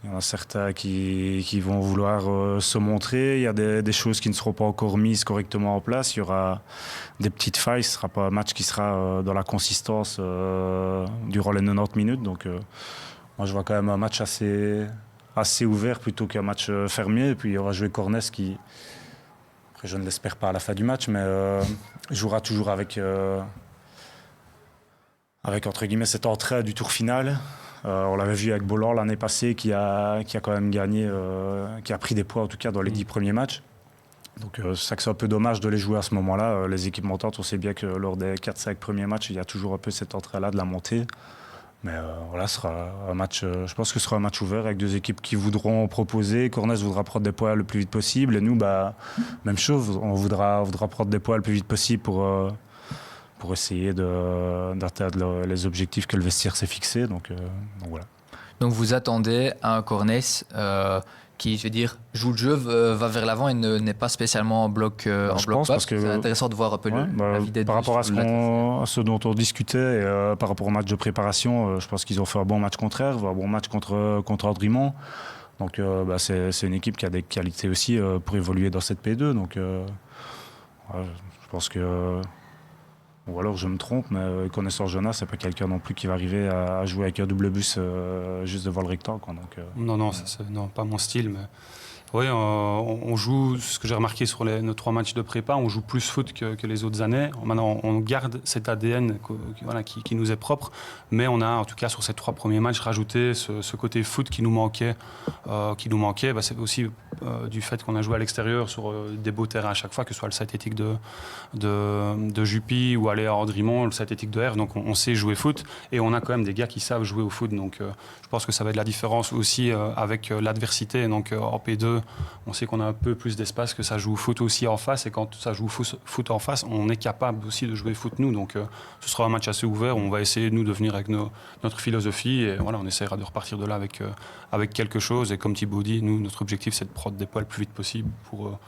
il y en a certains qui vont vouloir se montrer. Il y a des choses qui ne seront pas encore mises correctement en place. Il y aura des petites failles. Ce ne sera pas un match qui sera dans la consistance durant les 90 minutes. Donc, moi, je vois quand même un match assez ouvert plutôt qu'un match fermé. Et puis, on va jouer Cornès qui, après, je ne l'espère pas à la fin du match, mais jouera toujours avec entre guillemets, cet entrée du tour final. On l'avait vu avec Bollard l'année passée qui a quand même gagné, qui a pris des points en tout cas dans les 10 premiers matchs. Donc c'est ça que c'est un peu dommage de les jouer à ce moment-là. Les équipes montantes, on sait bien que lors des 4-5 premiers matchs, il y a toujours un peu cette entrée-là de la montée. Mais ce sera un match, je pense que ce sera un match ouvert avec deux équipes qui voudront proposer. Cornès voudra prendre des points le plus vite possible et nous, même chose, on voudra prendre des points le plus vite possible pour essayer d'atteindre les objectifs que le vestiaire s'est fixé. Donc voilà. Donc vous attendez un Cornès qui, je veux dire, joue le jeu, va vers l'avant et n'est pas spécialement en bloc bas. Parce que c'est intéressant de voir un peu la vie des deux. Par rapport à ce dont on discutait et par rapport au match de préparation, je pense qu'ils ont fait un bon match contre Herve, un bon match contre Andrimont. Donc c'est une équipe qui a des qualités aussi pour évoluer dans cette P2. Donc je pense que... Ou alors je me trompe, mais connaissant Jonas, c'est pas quelqu'un non plus qui va arriver à jouer avec un double bus juste devant le rectangle. Donc, Non, pas mon style. Mais... Oui, on joue, ce que j'ai remarqué sur nos 3 matchs de prépa, on joue plus foot que les autres années. Maintenant, on garde cet ADN qui nous est propre, mais on a, en tout cas, sur ces 3 premiers matchs, rajouté ce côté foot qui nous manquait. C'est aussi du fait qu'on a joué à l'extérieur sur des beaux terrains à chaque fois, que ce soit le synthétique de Jupy ou aller à Andrimont, le synthétique de Herve. Donc, on sait jouer foot et on a quand même des gars qui savent jouer au foot. Donc, je pense que ça va être la différence aussi avec l'adversité. Donc, en P2, on sait qu'on a un peu plus d'espace, que ça joue au foot aussi en face, et quand ça joue foot en face, on est capable aussi de jouer foot nous. Donc ce sera un match assez ouvert, on va essayer nous de venir avec notre philosophie, et voilà, on essaiera de repartir de là avec quelque chose. Et comme Thibaut dit, nous, notre objectif, c'est de prendre des poids le plus vite possible pour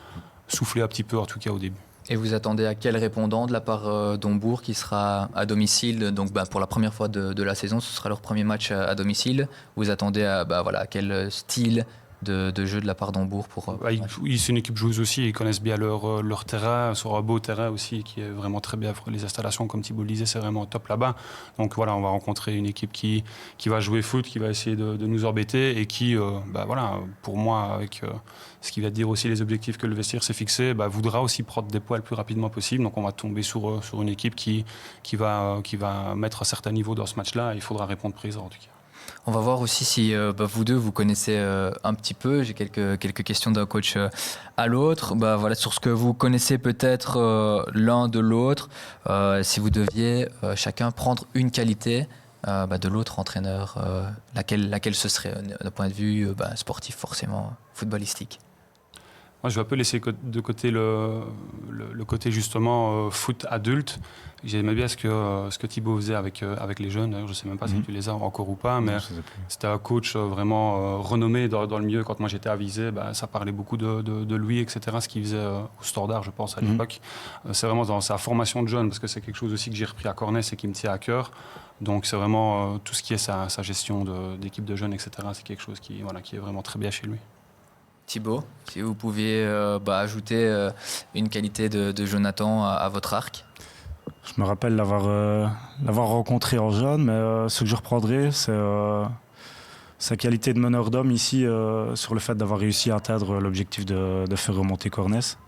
souffler un petit peu, en tout cas au début. Et vous attendez à quel répondant de la part d'Hombourg qui sera à domicile? Donc pour la première fois de la saison, ce sera leur premier match à domicile. Vous attendez à quel style de jeu de la part d'Hombourg pour c'est une équipe joueuse aussi, ils connaissent bien leur terrain, sur un beau terrain aussi qui est vraiment très bien. Les installations, comme Thibault le disait, c'est vraiment top là-bas. Donc voilà, on va rencontrer une équipe qui va jouer foot, qui va essayer de nous embêter et qui, pour moi, avec ce qui va dire aussi les objectifs que le vestiaire s'est fixé, voudra aussi prendre des points le plus rapidement possible. Donc on va tomber sur une équipe qui va mettre un certain niveau dans ce match-là et il faudra répondre présent en tout cas. On va voir aussi si vous deux vous connaissez un petit peu. J'ai quelques questions d'un coach à l'autre. Sur ce que vous connaissez peut-être l'un de l'autre. Si vous deviez chacun prendre une qualité de l'autre entraîneur, laquelle ce serait d'un point de vue sportif forcément, footballistique? Moi, je vais un peu laisser de côté le côté justement foot adulte. J'aimais bien ce que Thibault faisait avec les jeunes. D'ailleurs, je ne sais même pas si tu les as encore ou pas, mais c'était un coach vraiment renommé dans le milieu. Quand moi j'étais avisé, ça parlait beaucoup de lui, etc. Ce qu'il faisait au Standard, je pense, à l'époque. C'est vraiment dans sa formation de jeunes, parce que c'est quelque chose aussi que j'ai repris à Cornès et qui me tient à cœur. Donc c'est vraiment tout ce qui est sa gestion d'équipe de jeunes, etc. C'est quelque chose qui est vraiment très bien chez lui. Thibault, si vous pouviez ajouter une qualité de Jonathan à votre arc. Je me rappelle l'avoir rencontré en jeune, mais ce que je reprendrai, c'est sa qualité de meneur d'homme ici, sur le fait d'avoir réussi à atteindre l'objectif de faire remonter Cornès.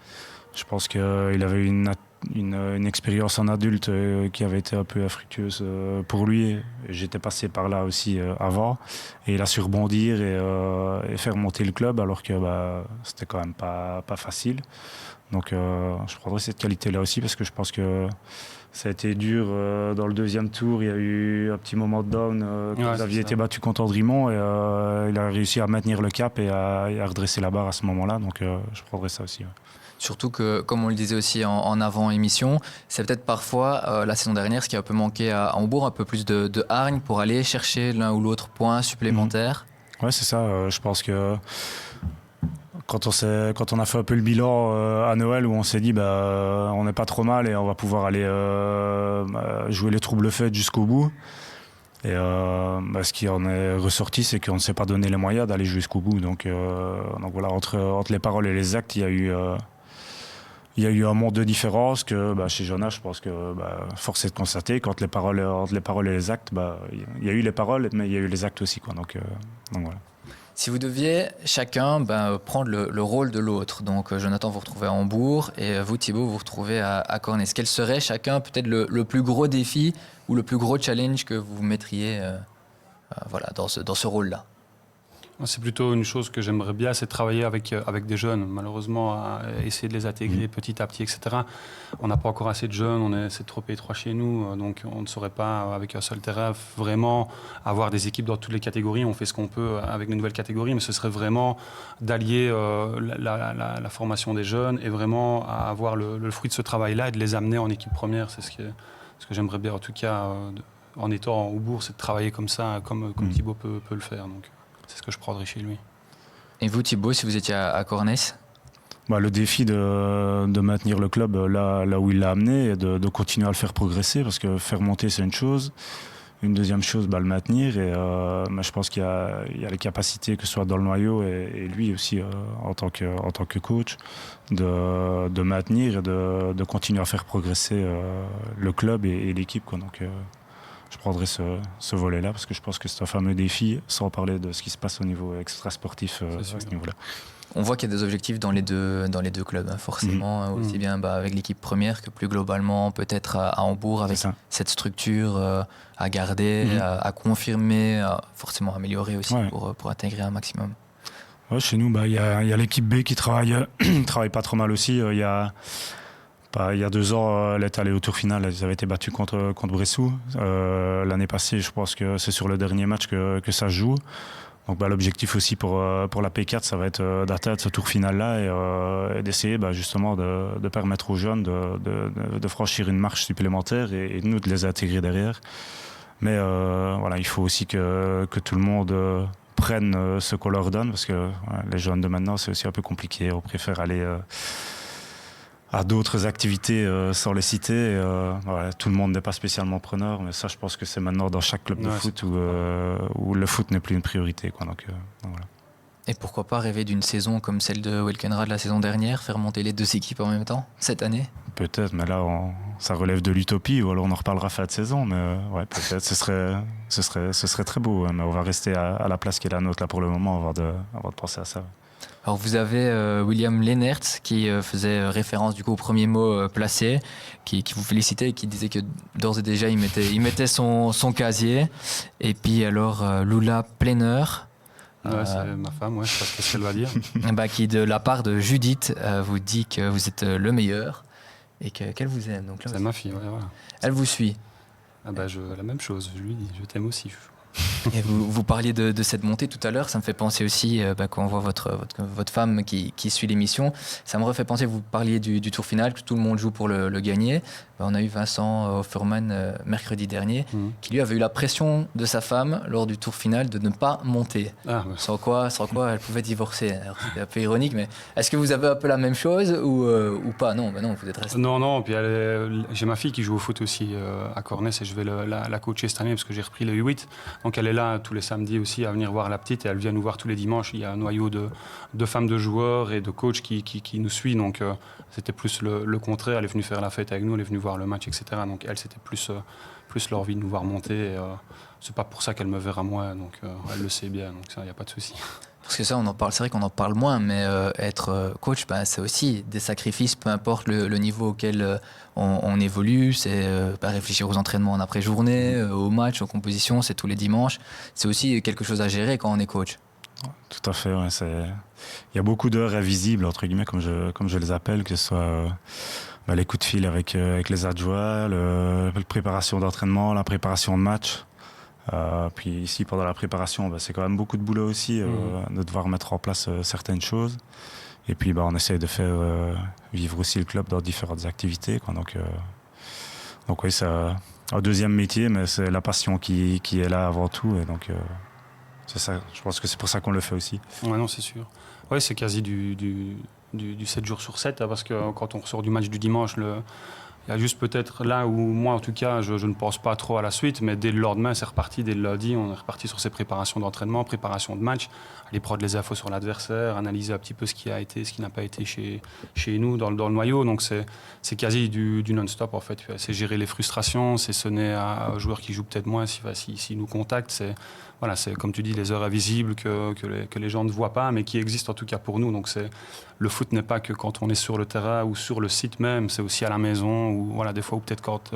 Je pense qu'il avait une expérience en adulte qui avait été un peu infructueuse pour lui. J'étais passé par là aussi avant. Et il a su rebondir et faire monter le club, alors que c'était quand même pas facile. Donc je prendrai cette qualité-là aussi, parce que je pense que ça a été dur dans le deuxième tour. Il y a eu un petit moment de down quand vous aviez été battu contre Andrimont. Et il a réussi à maintenir le cap et à redresser la barre à ce moment-là. Donc je prendrai ça aussi. Ouais. Surtout que, comme on le disait aussi en avant-émission, c'est peut-être parfois, la saison dernière, ce qui a un peu manqué à Hombourg, un peu plus de hargne pour aller chercher l'un ou l'autre point supplémentaire. Ouais, c'est ça. Je pense que quand on a fait un peu le bilan à Noël, où on s'est dit on n'est pas trop mal et on va pouvoir aller jouer les troubles fêtes jusqu'au bout. Et ce qui en est ressorti, c'est qu'on ne s'est pas donné les moyens d'aller jusqu'au bout. Donc voilà, entre les paroles et les actes, il y a eu un monde de différence que chez Jonas, je pense que force est de constater qu'entre les paroles et les actes, il y a eu les paroles, mais il y a eu les actes aussi, quoi. Donc voilà. Si vous deviez chacun prendre le rôle de l'autre, donc Jonathan vous retrouvez à Hombourg et vous Thibault vous retrouvez à Cornès, quel serait chacun peut-être le plus gros défi ou le plus gros challenge que vous mettriez dans ce rôle-là? C'est plutôt une chose que j'aimerais bien, c'est de travailler avec des jeunes. Malheureusement, à essayer de les intégrer petit à petit, etc. On n'a pas encore assez de jeunes, c'est trop étroit chez nous, donc on ne saurait pas, avec un seul terrain, vraiment avoir des équipes dans toutes les catégories. On fait ce qu'on peut avec les nouvelles catégories, mais ce serait vraiment d'allier la formation des jeunes et vraiment avoir le fruit de ce travail-là et de les amener en équipe première. C'est ce que j'aimerais bien, en tout cas, en étant au bourg, c'est de travailler comme ça, comme Thibault peut le faire. Donc. C'est ce que je prendrais chez lui. Et vous, Thibault, si vous étiez à Cornès? Le défi de maintenir le club là où il l'a amené et de continuer à le faire progresser, parce que faire monter, c'est une chose. Une deuxième chose, le maintenir. Et je pense qu'il y a les capacités, que ce soit dans le noyau et lui aussi en tant que coach, de maintenir et de continuer à faire progresser le club et l'équipe, quoi. Donc, je prendrai ce volet-là, parce que je pense que c'est un fameux défi, sans parler de ce qui se passe au niveau extra-sportif à ce niveau-là. On voit qu'il y a des objectifs dans les deux clubs, forcément, aussi bien avec l'équipe première que plus globalement peut-être à Hombourg, avec cette structure à garder, à confirmer, forcément améliorer aussi pour intégrer un maximum. Ouais, chez nous, il y a l'équipe B qui travaille pas trop mal aussi. Il y a 2 ans, elle est allée au tour final. Ils avaient été battus contre Bressou. L'année passée, je pense que c'est sur le dernier match que ça se joue. Donc l'objectif aussi pour la P4, ça va être d'atteindre ce tour final-là et d'essayer justement de permettre aux jeunes de franchir une marche supplémentaire et nous de les intégrer derrière. Mais il faut aussi que tout le monde prenne ce qu'on leur donne, parce que les jeunes de maintenant, c'est aussi un peu compliqué. On préfère aller à d'autres activités sans les citer. Voilà, tout le monde n'est pas spécialement preneur, mais ça, je pense que c'est maintenant dans chaque club de foot où le foot n'est plus une priorité, quoi. Donc, voilà. Et pourquoi pas rêver d'une saison comme celle de Welkenrad la saison dernière, faire monter les 2 équipes en même temps, cette année? Peut-être, mais là, ça relève de l'utopie, ou alors on en reparlera fin de saison, mais ouais, peut-être, ce serait très beau, ouais, mais on va rester à la place qui est la nôtre là pour le moment avant de penser à ça. Alors vous avez William Leenert qui faisait référence du coup au premier mot placé, qui vous félicitait et qui disait que d'ores et déjà il mettait son casier. Et puis alors Lula Plenner. Ouais, c'est ma femme, je sais pas ce qu'elle va dire. Qui de la part de Judith vous dit que vous êtes le meilleur et qu'elle vous aime. Donc là, c'est ma fille, ouais, voilà. Elle vous suit. La même chose, je lui dis, je t'aime aussi. Et vous parliez de cette montée tout à l'heure, ça me fait penser aussi, quand on voit votre femme qui suit l'émission, ça me refait penser, vous parliez du tour final, que tout le monde joue pour le gagner. On a eu Vincent Offerman mercredi dernier, qui lui avait eu la pression de sa femme lors du tour final de ne pas monter. Sans quoi elle pouvait divorcer. Alors, c'est un peu ironique, mais est-ce que vous avez un peu la même chose ou pas? Non, vous êtes resté. Non, puis j'ai ma fille qui joue au foot aussi à Cornès et je vais la coacher cette année parce que j'ai repris le U8. Donc elle est là tous les samedis aussi à venir voir la petite et elle vient nous voir tous les dimanches. Il y a un noyau de femmes de joueurs et de coachs qui nous suit. Donc c'était plus le contraire. Elle est venue faire la fête avec nous, elle est venue voir le match, etc. Donc elle, c'était plus l'envie de nous voir monter. C'est pas pour ça qu'elle me verra moi. Donc elle le sait bien. Donc ça, il n'y a pas de souci. Parce que ça, c'est vrai qu'on en parle moins, mais être coach, c'est aussi des sacrifices, peu importe le niveau auquel on évolue. C'est réfléchir aux entraînements en après-journée, aux matchs, aux compositions, c'est tous les dimanches. C'est aussi quelque chose à gérer quand on est coach. Tout à fait, ouais, il y a beaucoup d'heures invisibles, entre guillemets, comme je les appelle, que ce soit les coups de fil avec les adjoints, la préparation d'entraînement, la préparation de match. Puis ici, pendant la préparation, c'est quand même beaucoup de boulot aussi, de devoir mettre en place certaines choses. Et puis, on essaie de faire vivre aussi le club dans différentes activités, quoi. Donc oui, c'est un deuxième métier, mais c'est la passion qui est là avant tout. Et donc, c'est ça. Je pense que c'est pour ça qu'on le fait aussi. Ouais, non, c'est sûr. Ouais, c'est quasi du 7 jours sur 7, parce que quand on ressort du match du dimanche, il y a juste peut-être là où moi, en tout cas, je ne pense pas trop à la suite, mais dès le lendemain, c'est reparti. Dès le lundi, on est reparti sur ces préparations d'entraînement, préparation de match, aller prendre les infos sur l'adversaire, analyser un petit peu ce qui a été, ce qui n'a pas été chez nous dans le noyau. Donc c'est quasi du non-stop en fait. C'est gérer les frustrations, c'est sonner aux joueurs qui jouent peut-être moins s'ils nous contactent. C'est comme tu dis, les heures invisibles que les gens ne voient pas, mais qui existent en tout cas pour nous. Donc le foot n'est pas que quand on est sur le terrain ou sur le site même, c'est aussi à la maison ou des fois ou peut-être quand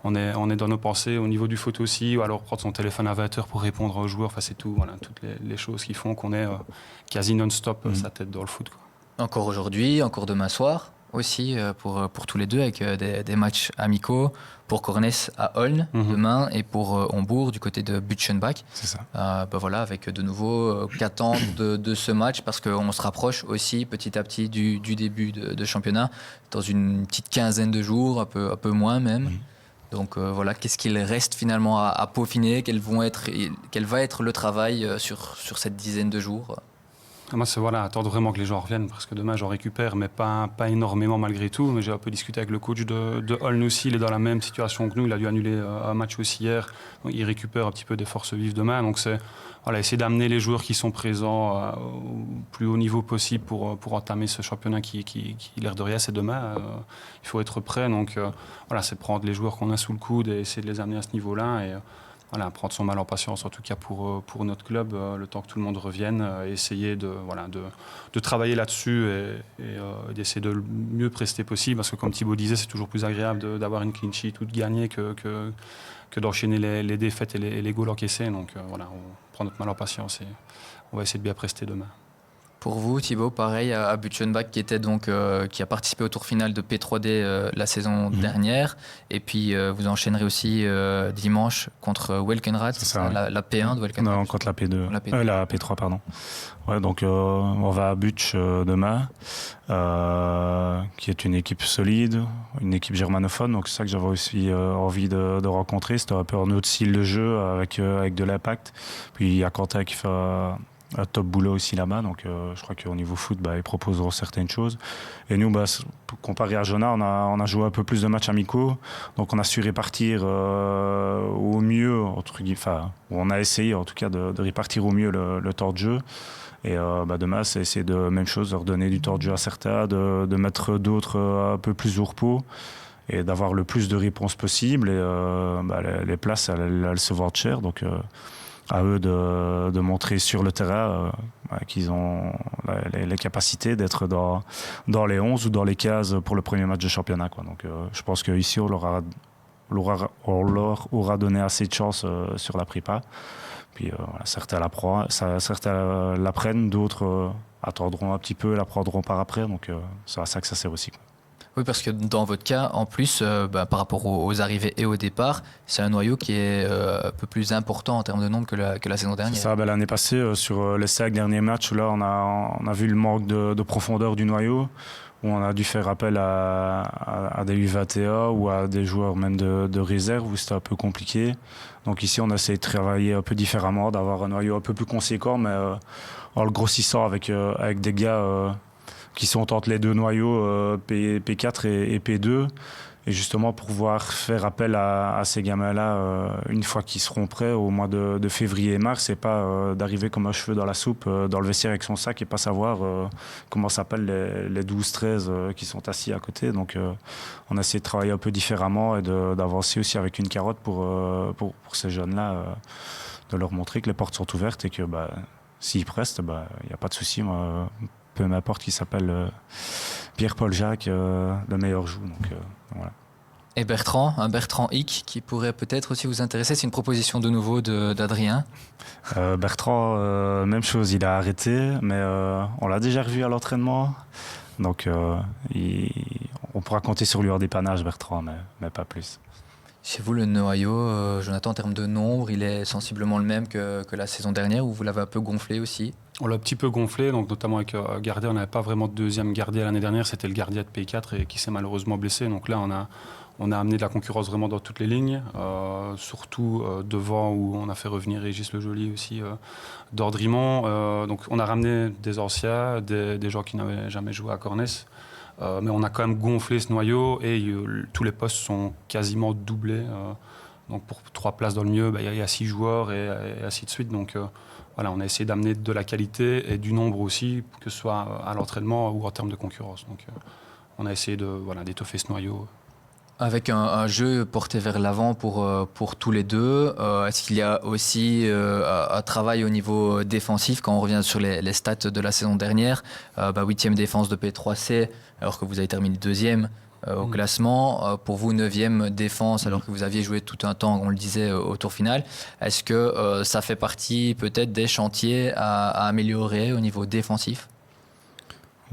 on est dans nos pensées au niveau du foot aussi, ou alors prendre son téléphone à 20h pour répondre aux joueurs. C'est tout, toutes les choses qui font qu'on est quasi non-stop sa tête dans le foot, quoi. Encore aujourd'hui, encore demain soir aussi pour tous les deux avec des matchs amicaux pour Cornès à Olne demain et pour Hombourg du côté de Butchenbach. C'est ça. Avec de nouveau qu'attendre de ce match parce qu'on se rapproche aussi petit à petit du début de championnat dans une petite quinzaine de jours, un peu moins même. Donc qu'est-ce qu'il reste finalement à peaufiner, quel va être le travail sur cette dizaine de jours? Moi, c'est attendre vraiment que les gens reviennent, parce que demain, j'en récupère, mais pas énormément malgré tout. Mais j'ai un peu discuté avec le coach de Olne aussi, il est dans la même situation que nous, il a dû annuler un match aussi hier. Donc, il récupère un petit peu des forces vives demain. Donc c'est essayer d'amener les joueurs qui sont présents au plus haut niveau possible pour entamer ce championnat qui l'air de rien, c'est demain. Il faut être prêt. Donc c'est prendre les joueurs qu'on a sous le coude et essayer de les amener à ce niveau-là. Et, prendre son mal en patience, en tout cas pour notre club, le temps que tout le monde revienne, et essayer de travailler là-dessus et d'essayer de le mieux prester possible, parce que comme Thibaut disait, c'est toujours plus agréable d'avoir une clean sheet ou de gagner que d'enchaîner les défaites et les goals encaissés. Donc on prend notre mal en patience et on va essayer de bien prester demain. Pour vous, Thibaut, pareil à Butchenbach qui a participé au tour final de P3D la saison dernière, et puis vous enchaînerez aussi dimanche contre Welkenrad, la P1 de Welkenrad. Non, contre la P2. La P3, pardon. Ouais, donc on va à Butch demain, qui est une équipe solide, une équipe germanophone, donc c'est ça que j'avais aussi envie de rencontrer. C'était un peu un autre style de jeu avec de l'impact. Puis il y a Quentin qui fait top boulot aussi là-bas. Donc je crois qu'au niveau foot, ils proposeront certaines choses. Et nous, comparé à Jona, on a joué un peu plus de matchs amicaux. Donc on a su répartir au mieux, on a essayé en tout cas de répartir au mieux le temps de jeu. Et demain, c'est essayer de même chose, de redonner du temps de jeu à certains, de mettre d'autres un peu plus au repos et d'avoir le plus de réponses possible. Et les places, elles se vendent cher. Donc à eux de montrer sur le terrain qu'ils ont les capacités d'être dans les 11 ou dans les 15 pour le premier match de championnat, quoi. Donc je pense qu'ici, on leur aura donné assez de chance sur la prépa. Puis certains l'apprennent, d'autres attendront un petit peu, l'apprendront par après. Donc c'est à ça que ça sert aussi, quoi. Oui, parce que dans votre cas, en plus, par rapport aux arrivées et au départ, c'est un noyau qui est un peu plus important en termes de nombre que la saison dernière. C'est ça, l'année passée, sur les 5 derniers matchs, là, on a vu le manque de profondeur du noyau, où on a dû faire appel à des U21 ou à des joueurs même de réserve, où c'était un peu compliqué. Donc ici, on a essayé de travailler un peu différemment, d'avoir un noyau un peu plus conséquent, mais en le grossissant avec des gars qui sont entre les deux noyaux, P4 et P2. Et justement, pour pouvoir faire appel à ces gamins-là, une fois qu'ils seront prêts au mois de février et mars, et pas d'arriver comme un cheveu dans la soupe dans le vestiaire avec son sac et pas savoir comment s'appellent les 12-13 qui sont assis à côté. Donc on a essayé de travailler un peu différemment et d'avancer aussi avec une carotte pour ces jeunes-là, de leur montrer que les portes sont ouvertes et que s'ils prestent, il n'y a pas de souci. Moi, peu m'importe qui s'appelle Pierre-Paul Jacques, le meilleur joue. Donc voilà. Et Bertrand, un Bertrand Hick qui pourrait peut-être aussi vous intéresser. C'est une proposition de nouveau d'Adrien. Bertrand, même chose, il a arrêté, mais on l'a déjà revu à l'entraînement. Donc on pourra compter sur lui hors dépannage, Bertrand, mais pas plus. Chez vous, le noyau, Jonathan, en termes de nombre, il est sensiblement le même que la saison dernière, ou vous l'avez un peu gonflé aussi? On l'a un petit peu gonflé, donc notamment avec gardien. On n'avait pas vraiment de deuxième gardien l'année dernière, c'était le gardien de P4 et qui s'est malheureusement blessé. Donc là, on a amené de la concurrence vraiment dans toutes les lignes, surtout devant où on a fait revenir Régis Le Joly aussi d'Ordrimont. Donc on a ramené des anciens, des gens qui n'avaient jamais joué à Cornès. Mais on a quand même gonflé ce noyau et tous les postes sont quasiment doublés. Donc pour 3 places dans le mieux, il y a 6 joueurs et ainsi de suite. Donc voilà, on a essayé d'amener de la qualité et du nombre aussi, que ce soit à l'entraînement ou en termes de concurrence. Donc on a essayé d'étoffer ce noyau. Avec un jeu porté vers l'avant pour tous les deux, est-ce qu'il y a aussi un travail au niveau défensif quand on revient sur les stats de la saison dernière, 8e défense de P3C alors que vous avez terminé 2e au classement, pour vous 9e défense alors que vous aviez joué tout un temps, on le disait, au tour final. Est-ce que ça fait partie peut-être des chantiers à améliorer au niveau défensif?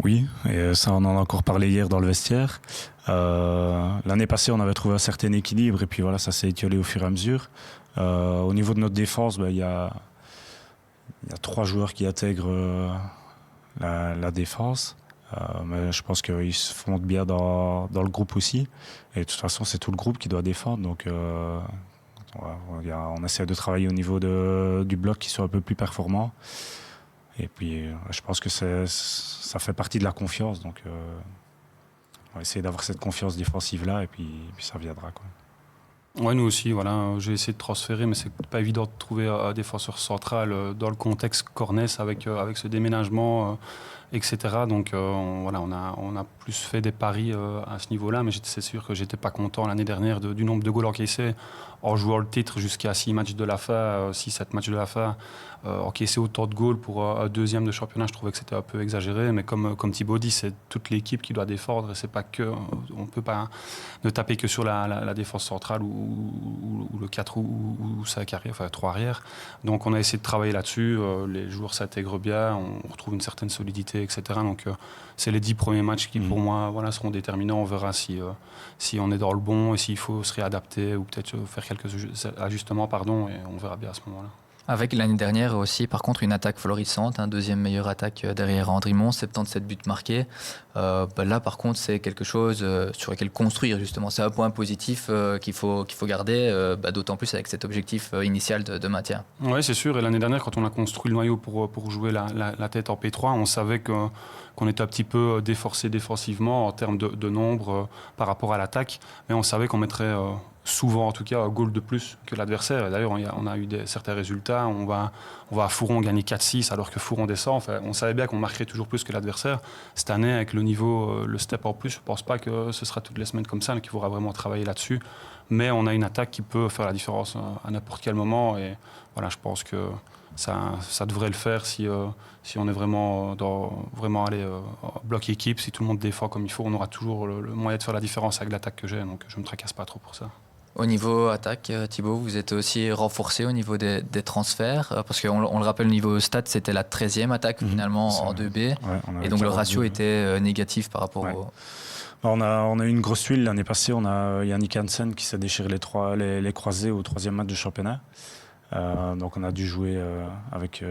Oui, et ça on en a encore parlé hier dans le vestiaire. L'année passée on avait trouvé un certain équilibre et puis voilà, ça s'est étiolé au fur et à mesure. Au niveau de notre défense, il y a 3 joueurs qui intègrent la défense. Mais je pense qu'ils se fondent bien dans le groupe aussi. Et de toute façon, c'est tout le groupe qui doit défendre. Donc on essaie de travailler au niveau du bloc qui soit un peu plus performant. Et puis, je pense que ça fait partie de la confiance. Donc, on va essayer d'avoir cette confiance défensive-là et puis ça viendra, quoi. Ouais, nous aussi, voilà. J'ai essayé de transférer, mais c'est pas évident de trouver un défenseur central dans le contexte Cornès avec ce déménagement, etc. Donc, on a plus fait des paris à ce niveau-là, mais c'est sûr que j'étais pas content l'année dernière du nombre de goals encaissés en jouant le titre jusqu'à 6 matchs de la fin, 6-7 matchs de la fin. Encaisser autant de goals pour un 2e de championnat, je trouvais que c'était un peu exagéré, mais comme Thibaut dit, c'est toute l'équipe qui doit défendre et c'est pas que, on peut pas ne taper que sur la défense centrale ou le 4 ou 5 arrière, enfin 3 arrières. Donc on a essayé de travailler là-dessus, les joueurs s'intègrent bien, on retrouve une certaine solidité, etc. Donc c'est les 10 premiers matchs qui pour moi seront déterminants. On verra si on est dans le bon et s'il faut se réadapter ou peut-être faire quelques ajustements, et on verra bien à ce moment-là. Avec l'année dernière aussi, par contre, une attaque florissante, deuxième meilleure attaque derrière Andrimont, 77 buts marqués. Là, par contre, c'est quelque chose sur lequel construire, justement. C'est un point positif qu'il faut garder, d'autant plus avec cet objectif initial de maintien. Oui, c'est sûr. Et l'année dernière, quand on a construit le noyau pour jouer la tête en P3, on savait qu'on était un petit peu déforcé défensivement en termes de nombre par rapport à l'attaque. Mais on savait qu'on mettrait souvent, en tout cas, un goal de plus que l'adversaire. Et d'ailleurs, on a eu certains résultats. On va à Fouron gagner 4-6 alors que Fouron descend. Enfin, on savait bien qu'on marquerait toujours plus que l'adversaire. Cette année, avec le niveau, le step en plus, je ne pense pas que ce sera toutes les semaines comme ça, qu'il faudra vraiment travailler là-dessus. Mais on a une attaque qui peut faire la différence à n'importe quel moment. Et voilà, je pense que ça devrait le faire si on est vraiment aller bloc équipe. Si tout le monde défend comme il faut, on aura toujours le moyen de faire la différence avec l'attaque que j'ai. Donc je ne me tracasse pas trop pour ça. Au niveau attaque, Thibaut, vous êtes aussi renforcé au niveau des transferts, parce qu'on le rappelle, au niveau stade, c'était la 13e attaque finalement en 2B, ouais, et donc le ratio était négatif par rapport au... On a eu une grosse tuile l'année passée, on a Yannick Hansen qui s'est déchiré les croisés au 3e match du championnat, donc on a dû jouer avec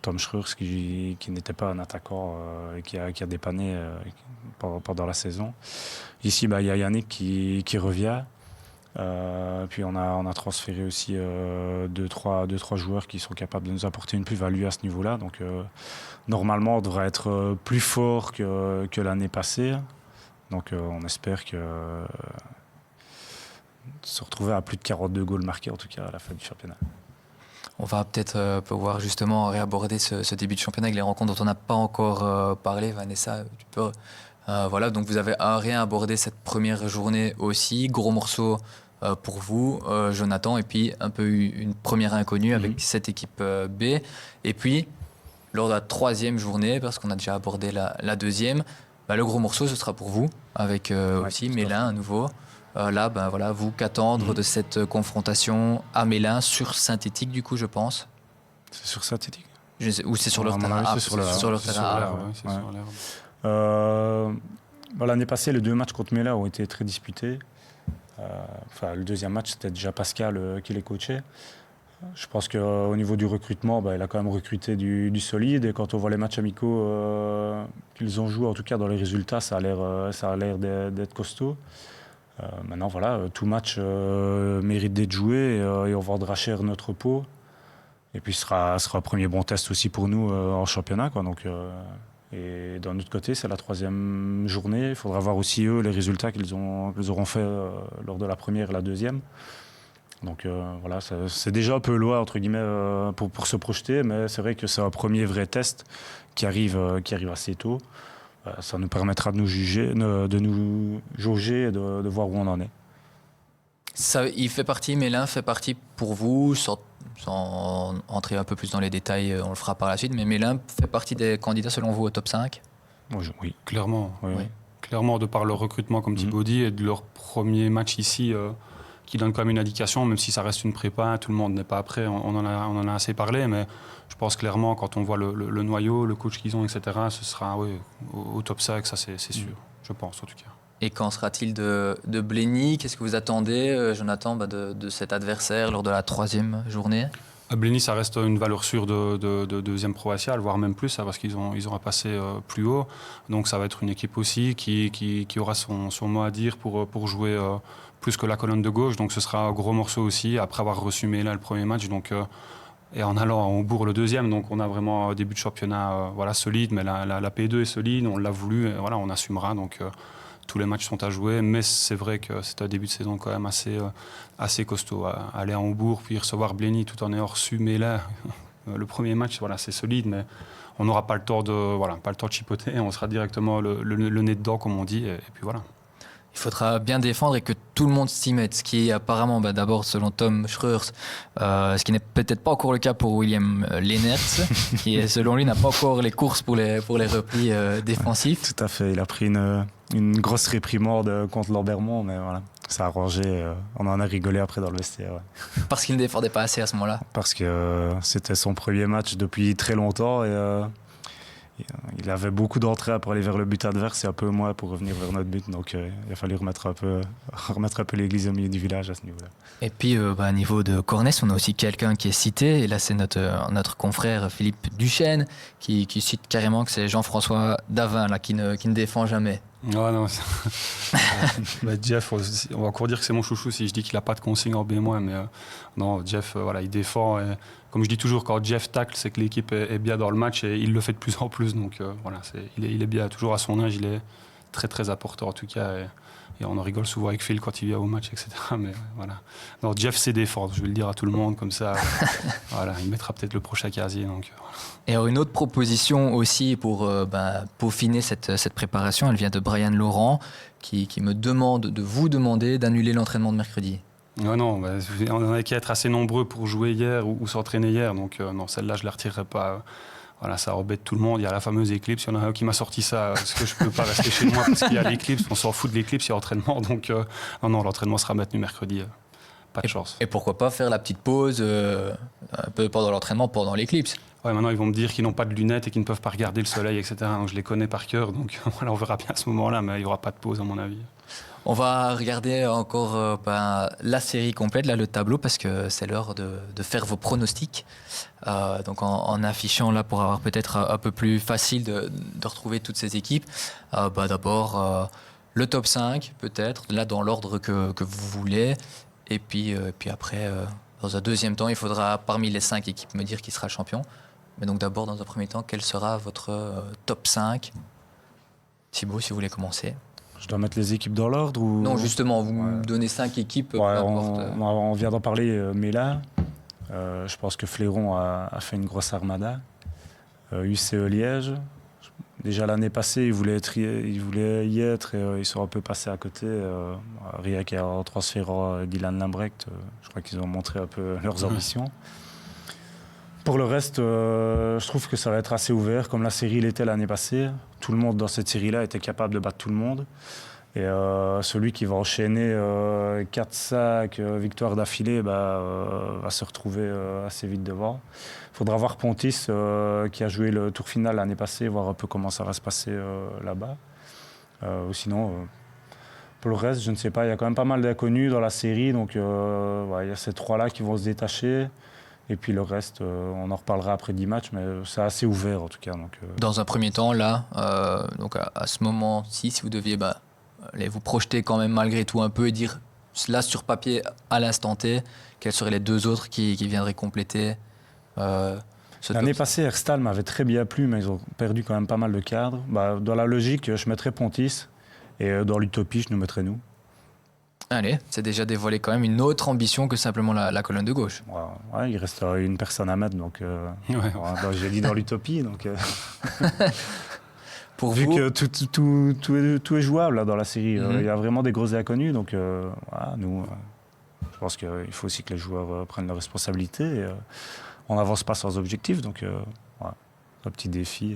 Tom Schreurs qui n'était pas un attaquant et qui a dépanné pendant la saison. Ici, il y a Yannick qui revient. Puis on a transféré aussi deux, trois joueurs qui sont capables de nous apporter une plus-value à ce niveau-là. Donc normalement, on devrait être plus fort que l'année passée. Donc on espère se retrouver à plus de 42 goals marqués, en tout cas à la fin du championnat. On va peut-être pouvoir justement réaborder ce début de championnat avec les rencontres dont on n'a pas encore parlé. Vanessa, tu peux... voilà, donc vous avez rien abordé cette première journée aussi. Gros morceau pour vous, Jonathan, et puis un peu une première inconnue avec cette équipe B. Et puis, lors de la 3e journée, parce qu'on a déjà abordé la 2e, le gros morceau, ce sera pour vous, avec aussi Mélin à nouveau. Là, voilà, vous, qu'attendre de cette confrontation à Mélin sur synthétique, du coup, je pense. C'est sur synthétique ou c'est sur leur terrain? C'est sur leur terrain. L'année passée, les 2 matchs contre Mélin ont été très disputés. Le 2e match, c'était déjà Pascal qui les coachait. Je pense qu'au niveau du recrutement, il a quand même recruté du solide. Et quand on voit les matchs amicaux qu'ils ont joués, en tout cas dans les résultats, ça a l'air d'être costaud. Maintenant, voilà, tout match mérite d'être joué et on vendra cher notre peau. Et puis, ce sera un premier bon test aussi pour nous en championnat, quoi. Donc, et d'un autre côté, c'est la 3e journée. Il faudra voir aussi, eux, les résultats qu'ils auront fait lors de la première et la 2e. Donc voilà, c'est déjà un peu loin, entre guillemets, pour se projeter, mais c'est vrai que c'est un premier vrai test qui arrive assez tôt. Ça nous permettra de nous juger, de nous jauger et de voir où on en est. Mélin fait partie pour vous, sans entrer un peu plus dans les détails, on le fera par la suite, mais Mélin fait partie des candidats selon vous au top 5 ? Oui, clairement. Oui. Clairement, de par leur recrutement, comme Thibaut dit, et de leur premier match ici, qui donne quand même une indication, même si ça reste une prépa, tout le monde n'est pas prêt, on en a assez parlé, mais je pense clairement, quand on voit le noyau, le coach qu'ils ont, etc., ce sera au top 5, ça c'est sûr, je pense en tout cas. Et qu'en sera-t-il de Blény ? Qu'est-ce que vous attendez, Jonathan, de cet adversaire lors de la 3e journée ? Blény, ça reste une valeur sûre de 2e provinciale, voire même plus, parce qu'ils ont un passé plus haut. Donc ça va être une équipe aussi qui aura son mot à dire pour jouer plus que la colonne de gauche. Donc ce sera un gros morceau aussi, après avoir reçu Mélin le premier match. Donc, et en allant à Hambourg le 2e, donc on a vraiment un début de championnat solide, mais la P2 est solide, on l'a voulu, et voilà, on assumera. Donc tous les matchs sont à jouer, mais c'est vrai que c'est un début de saison quand même assez costaud. Aller à Hambourg, puis recevoir Blény tout en ayant reçu Mélin, le premier match, voilà, c'est solide, mais on n'aura pas le temps de chipoter, on sera directement le nez dedans, comme on dit, et puis voilà. Il faudra bien défendre et que tout le monde s'y mette, ce qui est apparemment, d'abord selon Tom Schreurs, ce qui n'est peut-être pas encore le cas pour William Leenert, qui selon lui n'a pas encore les courses pour les replis défensifs. Tout à fait, il a pris une grosse réprimande contre Lambermont, mais voilà, ça a arrangé, on en a rigolé après dans le vestiaire. Ouais. Parce qu'il ne défendait pas assez à ce moment-là. Parce que c'était son premier match depuis très longtemps et il avait beaucoup d'entrain pour aller vers le but adverse et un peu moins pour revenir vers notre but. Donc il a fallu remettre un peu l'église au milieu du village à ce niveau-là. Et puis à niveau de Cornès, on a aussi quelqu'un qui est cité, et là c'est notre confrère Philippe Duchesne qui cite carrément que c'est Jean-François Davin là, qui ne défend jamais. Ouais, non. Jeff, on va encore dire que c'est mon chouchou si je dis qu'il n'a pas de consigne en B-, mais non, Jeff, il défend. Et, comme je dis toujours, quand Jeff tacle, c'est que l'équipe est bien dans le match et il le fait de plus en plus. Donc il est bien, toujours à son âge, il est très très apporteur en tout cas. Et on en rigole souvent avec Phil quand il vient au match, etc. Mais voilà. Non, Jeff sait défendre, je vais le dire à tout le monde, comme ça. Voilà, il mettra peut-être le prochain casier. Donc, voilà. Et alors une autre proposition aussi pour peaufiner cette préparation, elle vient de Brian Laurent, qui me demande de vous demander d'annuler l'entraînement de mercredi. Non, on avait qu'à être assez nombreux pour jouer hier ou s'entraîner hier, donc non, celle-là je ne la retirerai pas. Voilà, ça embête tout le monde. Il y a la fameuse éclipse. Il y en a un qui m'a sorti ça. Parce que je ne peux pas rester chez moi parce qu'il y a l'éclipse. On s'en fout de l'éclipse, il y a entraînement. Donc, non, l'entraînement sera maintenu mercredi. Pas de chance. Et pourquoi pas faire la petite pause un peu pendant l'entraînement, pendant l'éclipse? Ouais, maintenant, ils vont me dire qu'ils n'ont pas de lunettes et qu'ils ne peuvent pas regarder le soleil, etc. Donc, je les connais par cœur. Donc, voilà, on verra bien à ce moment-là. Mais il n'y aura pas de pause, à mon avis. On va regarder encore la série complète, là, le tableau, parce que c'est l'heure de faire vos pronostics. Donc en affichant là pour avoir peut-être un peu plus facile de retrouver toutes ces équipes. D'abord le top 5 peut-être, là dans l'ordre que vous voulez. Et puis après, dans un deuxième temps, il faudra parmi les 5 équipes me dire qui sera champion. Mais donc d'abord, dans un premier temps, quel sera votre top 5 ? Thibaut, si vous voulez commencer. Je dois mettre les équipes dans l'ordre ou... Non, justement, vous me donnez 5 équipes. On vient d'en parler, mais là, je pense que Fléron a fait une grosse armada. UCE Liège, déjà l'année passée, ils voulaient y être et ils sont un peu passés à côté. Rien qu'en transférant Dylan Lambrecht, je crois qu'ils ont montré un peu leurs ambitions. Pour le reste, je trouve que ça va être assez ouvert, comme la série l'était l'année passée. Tout le monde dans cette série-là était capable de battre tout le monde. Et celui qui va enchaîner 4-5 victoires d'affilée va se retrouver assez vite devant. Il faudra voir Pontis qui a joué le tour final l'année passée, voir un peu comment ça va se passer là-bas. Sinon, pour le reste, je ne sais pas, il y a quand même pas mal d'inconnus dans la série. Donc il y a ces 3-là qui vont se détacher. Et puis le reste, on en reparlera après 10 matchs, mais c'est assez ouvert en tout cas. Donc, Dans un premier temps, là, donc à ce moment-ci, si vous deviez vous projeter quand même malgré tout un peu et dire, là sur papier, à l'instant T, quels seraient les 2 autres qui viendraient compléter L'année passée, Herstal m'avait très bien plu, mais ils ont perdu quand même pas mal de cadres. Dans la logique, je mettrais Pontis, et dans l'utopie, je nous mettrais nous. Allez, c'est déjà dévoilé quand même une autre ambition que simplement la colonne de gauche. Ouais, il reste une personne à mettre, donc j'ai dit dans l'utopie. Donc, pour vu vous... que tout est jouable là, dans la série, il y a vraiment des grosses inconnus, donc nous, je pense qu'il faut aussi que les joueurs prennent leurs responsabilités. Et, on n'avance pas sans objectif, donc un petit défi.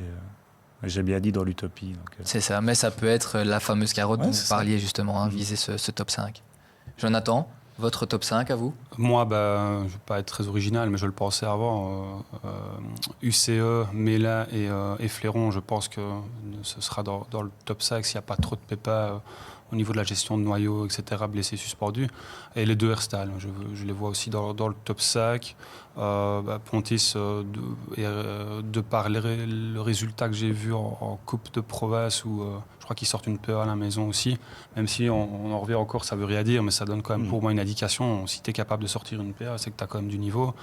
J'ai bien dit dans l'utopie. C'est ça, mais ça peut être la fameuse carotte dont vous parliez justement, viser ce top 5. Jonathan, votre top 5 à vous ? Moi, je ne vais pas être très original, mais je le pensais avant. UCE, Mela et Fléron, je pense que ce sera dans le top 5 s'il n'y a pas trop de pépins au niveau de la gestion de noyaux, etc., blessés, suspendus. Et les 2 Herstal, je les vois aussi dans le top 5. Pontis, de par le résultat que j'ai vu en Coupe de Province, où je crois qu'ils sortent une PA à la maison aussi, même si on en revient encore, ça veut rien dire, mais ça donne quand même pour moi une indication. Si tu es capable de sortir une PA, c'est que tu as quand même du niveau.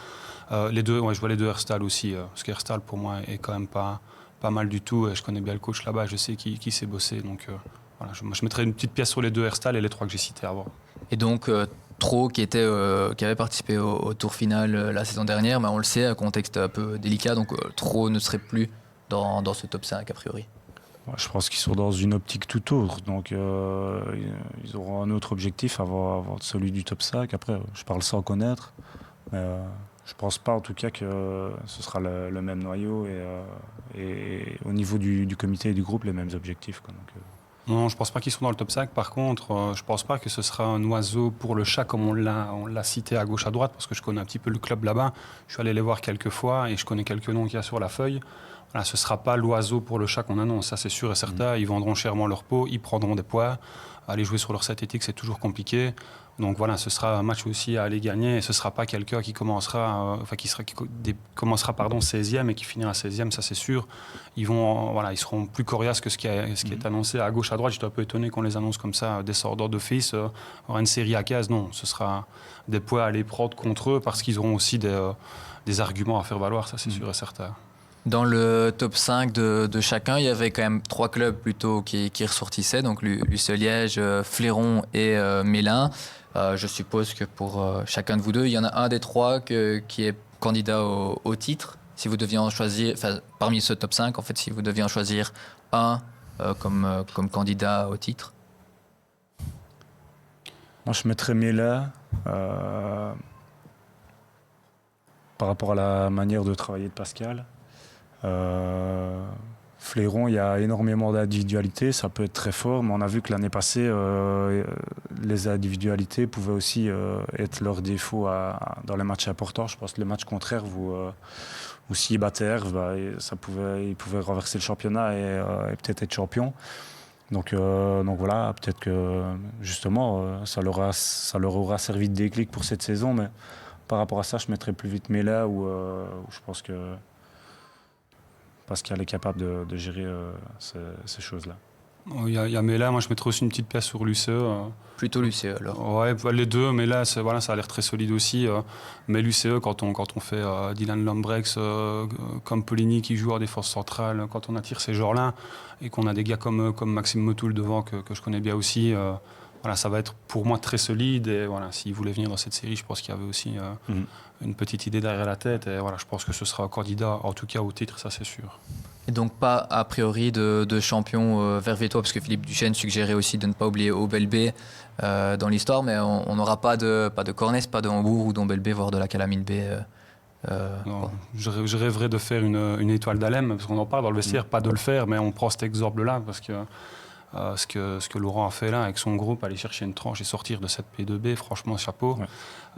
Les 2, je vois les 2 Herstal aussi, parce qu'Herstal pour moi est quand même pas mal du tout, et je connais bien le coach là-bas, je sais qui sait bosser, donc voilà, je mettrais une petite pièce sur les 2 Herstal et les 3 que j'ai cités avant. Et donc Tro qui avait participé au tour final la saison dernière, mais on le sait, un contexte un peu délicat, donc Tro ne serait plus dans ce top 5 a priori. Je pense qu'ils sont dans une optique tout autre, donc ils auront un autre objectif avant celui du top 5. Après, je parle sans connaître, mais je pense pas en tout cas que ce sera le même noyau et au niveau du comité et du groupe les mêmes objectifs, quoi. Donc, Non, je ne pense pas qu'ils sont dans le top 5. Par contre, je ne pense pas que ce sera un oiseau pour le chat comme on l'a cité à gauche, à droite, parce que je connais un petit peu le club là-bas. Je suis allé les voir quelques fois et je connais quelques noms qu'il y a sur la feuille. Voilà, ce ne sera pas l'oiseau pour le chat qu'on annonce, ça c'est sûr et certain. Ils vendront chèrement leur peau, ils prendront des poids. Aller jouer sur leur synthétique, c'est toujours compliqué. Donc voilà, ce sera un match aussi à aller gagner. Et ce ne sera pas quelqu'un qui commencera, commencera 16e et qui finira 16e, ça c'est sûr. Ils seront plus coriaces que ce qui est annoncé à gauche, à droite. J'étais un peu étonné qu'on les annonce comme ça, des sorts d'office. Aura une série à 15, non. Ce sera des poids à aller prendre contre eux parce qu'ils auront aussi des arguments à faire valoir, ça c'est sûr et certain. Dans le top 5 de chacun, il y avait quand même 3 clubs plutôt qui ressortissaient, donc Lucé-Liège, Fléron et Mélin. Je suppose que pour chacun de vous deux, il y en a un des 3 qui est candidat au titre. Si vous deviez en choisir, parmi ce top 5, en fait, si vous deviez en choisir un comme candidat au titre. Moi, je mettrais Mélin par rapport à la manière de travailler de Pascal. Fléron, il y a énormément d'individualités, ça peut être très fort, mais on a vu que l'année passée, les individualités pouvaient aussi être leur défaut dans les matchs importants. Je pense que le match contre Herve, ou s'ils battaient Herve, ils pouvaient renverser le championnat et peut-être être champion. Donc voilà, peut-être que justement, ça leur aura servi de déclic pour cette saison, mais par rapport à ça, je mettrais plus vite Mélin, où je pense que Pascal est capable de gérer ces choses-là. Il y a Mélin, moi je mettrais aussi une petite pièce sur l'UCE. Plutôt l'UCE alors. Ouais, les deux, mais là ça a l'air très solide aussi. Mais l'UCE, quand on fait Dylan Lambrex, comme Poligny qui joue en défense centrale, quand on attire ces genres-là, et qu'on a des gars comme Maxime Motoul devant que je connais bien aussi, ça va être pour moi très solide. Et voilà, s'il voulait venir dans cette série, je pense qu'il y avait aussi une petite idée derrière la tête. Et voilà, je pense que ce sera un candidat, en tout cas au titre, ça c'est sûr. Et donc pas a priori de champion vervétois, parce que Philippe Duchesne suggérait aussi de ne pas oublier Aubel-B dans l'histoire, mais on n'aura pas de Cornès, pas de Hambourg ou d'Aubel-B, voire de la Calamine B. Non, je rêverais de faire une étoile d'Alem, parce qu'on en parle dans le vestiaire, pas de le faire, mais on prend cet exemple-là, parce que ce que Laurent a fait là avec son groupe, aller chercher une tranche et sortir de cette P2B, franchement chapeau,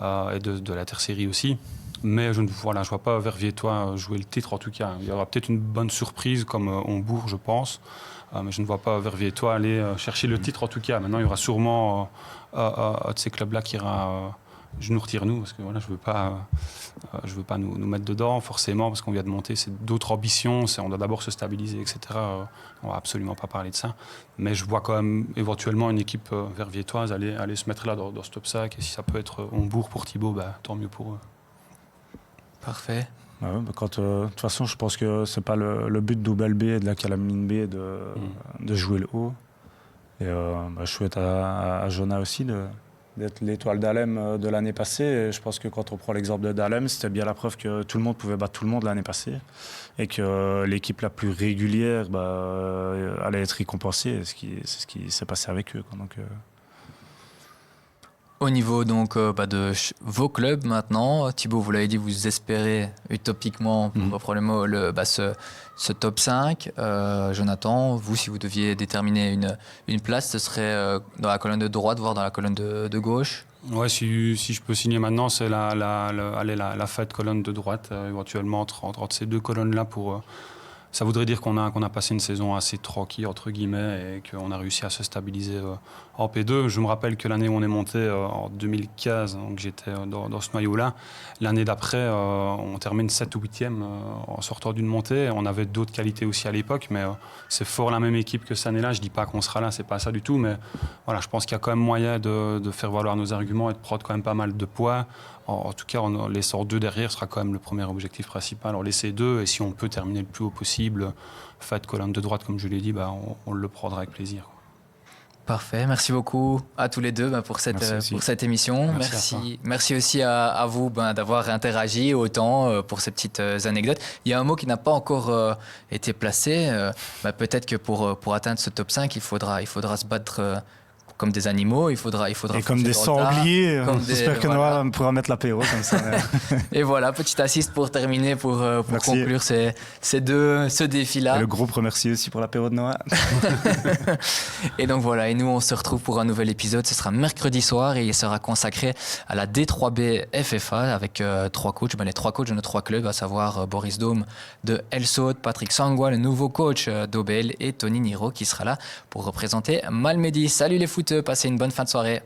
et de la terre-série aussi. Mais je ne vois pas Verviers-Tois jouer le titre en tout cas. Il y aura peut-être une bonne surprise comme Hambourg, je pense, mais je ne vois pas Verviers-Tois aller chercher le titre en tout cas. Maintenant, il y aura sûrement un de ces clubs-là qui ira nous retire-nous, parce que voilà, je veux pas nous mettre dedans forcément, parce qu'on vient de monter, c'est d'autres ambitions, on doit d'abord se stabiliser, etc. On va absolument pas parler de ça, mais je vois quand même éventuellement une équipe verviétoise aller se mettre là dans ce top 5, et si ça peut être Hambourg pour Thibaut, tant mieux pour eux. Parfait. De toute façon, je pense que c'est pas le but d'Aubel B et de la Calamine B de jouer le haut, et je souhaite à Jonah aussi d'être l'étoile d'Alem de l'année passée. Et je pense que quand on prend l'exemple d'Alem, c'était bien la preuve que tout le monde pouvait battre tout le monde l'année passée et que l'équipe la plus régulière allait être récompensée. C'est ce qui s'est passé avec eux. Donc, Au niveau donc de vos clubs maintenant, Thibaut, vous l'avez dit, vous espérez utopiquement, pour reprendre le mot, ce top 5. Jonathan, vous, si vous deviez déterminer une place, ce serait dans la colonne de droite, voire dans la colonne de gauche? Ouais, si je peux signer maintenant, c'est la fête colonne de droite, éventuellement entre ces deux colonnes-là pour... Ça voudrait dire qu'on a passé une saison assez tranquille, entre guillemets, et qu'on a réussi à se stabiliser en P2. Je me rappelle que l'année où on est monté, en 2015, donc j'étais dans ce noyau-là, l'année d'après, on termine 7 ou 8e en sortant d'une montée. On avait d'autres qualités aussi à l'époque, mais c'est fort la même équipe que cette année-là. Je ne dis pas qu'on sera là, c'est pas ça du tout, mais voilà, je pense qu'il y a quand même moyen de faire valoir nos arguments et de prendre quand même pas mal de poids. En tout cas, en laissant 2 derrière sera quand même le premier objectif principal. Alors laisser 2, et si on peut terminer le plus haut possible, faites colonne de droite, comme je l'ai dit, on le prendra avec plaisir. Parfait, merci beaucoup à tous les deux pour cette émission. Merci aussi à vous d'avoir interagi autant pour ces petites anecdotes. Il y a un mot qui n'a pas encore été placé. Peut-être que pour atteindre ce top 5, il faudra se battre comme des animaux, il faudra et comme des sangliers. J'espère que Noah pourra mettre l'apéro comme ça. Et voilà, petite assiste pour terminer, pour conclure ce défi-là. Et le groupe remercie aussi pour l'apéro de Noah. Et donc voilà, et nous on se retrouve pour un nouvel épisode. Ce sera mercredi soir et il sera consacré à la D3B FFA avec 3 coachs, les 3 coachs de nos 3 clubs, à savoir Boris Dôme de Elsaut, Patrick Sangwa, le nouveau coach d'Obel, et Tony Niro qui sera là pour représenter Malmedy. Salut les footeux, passez une bonne fin de soirée.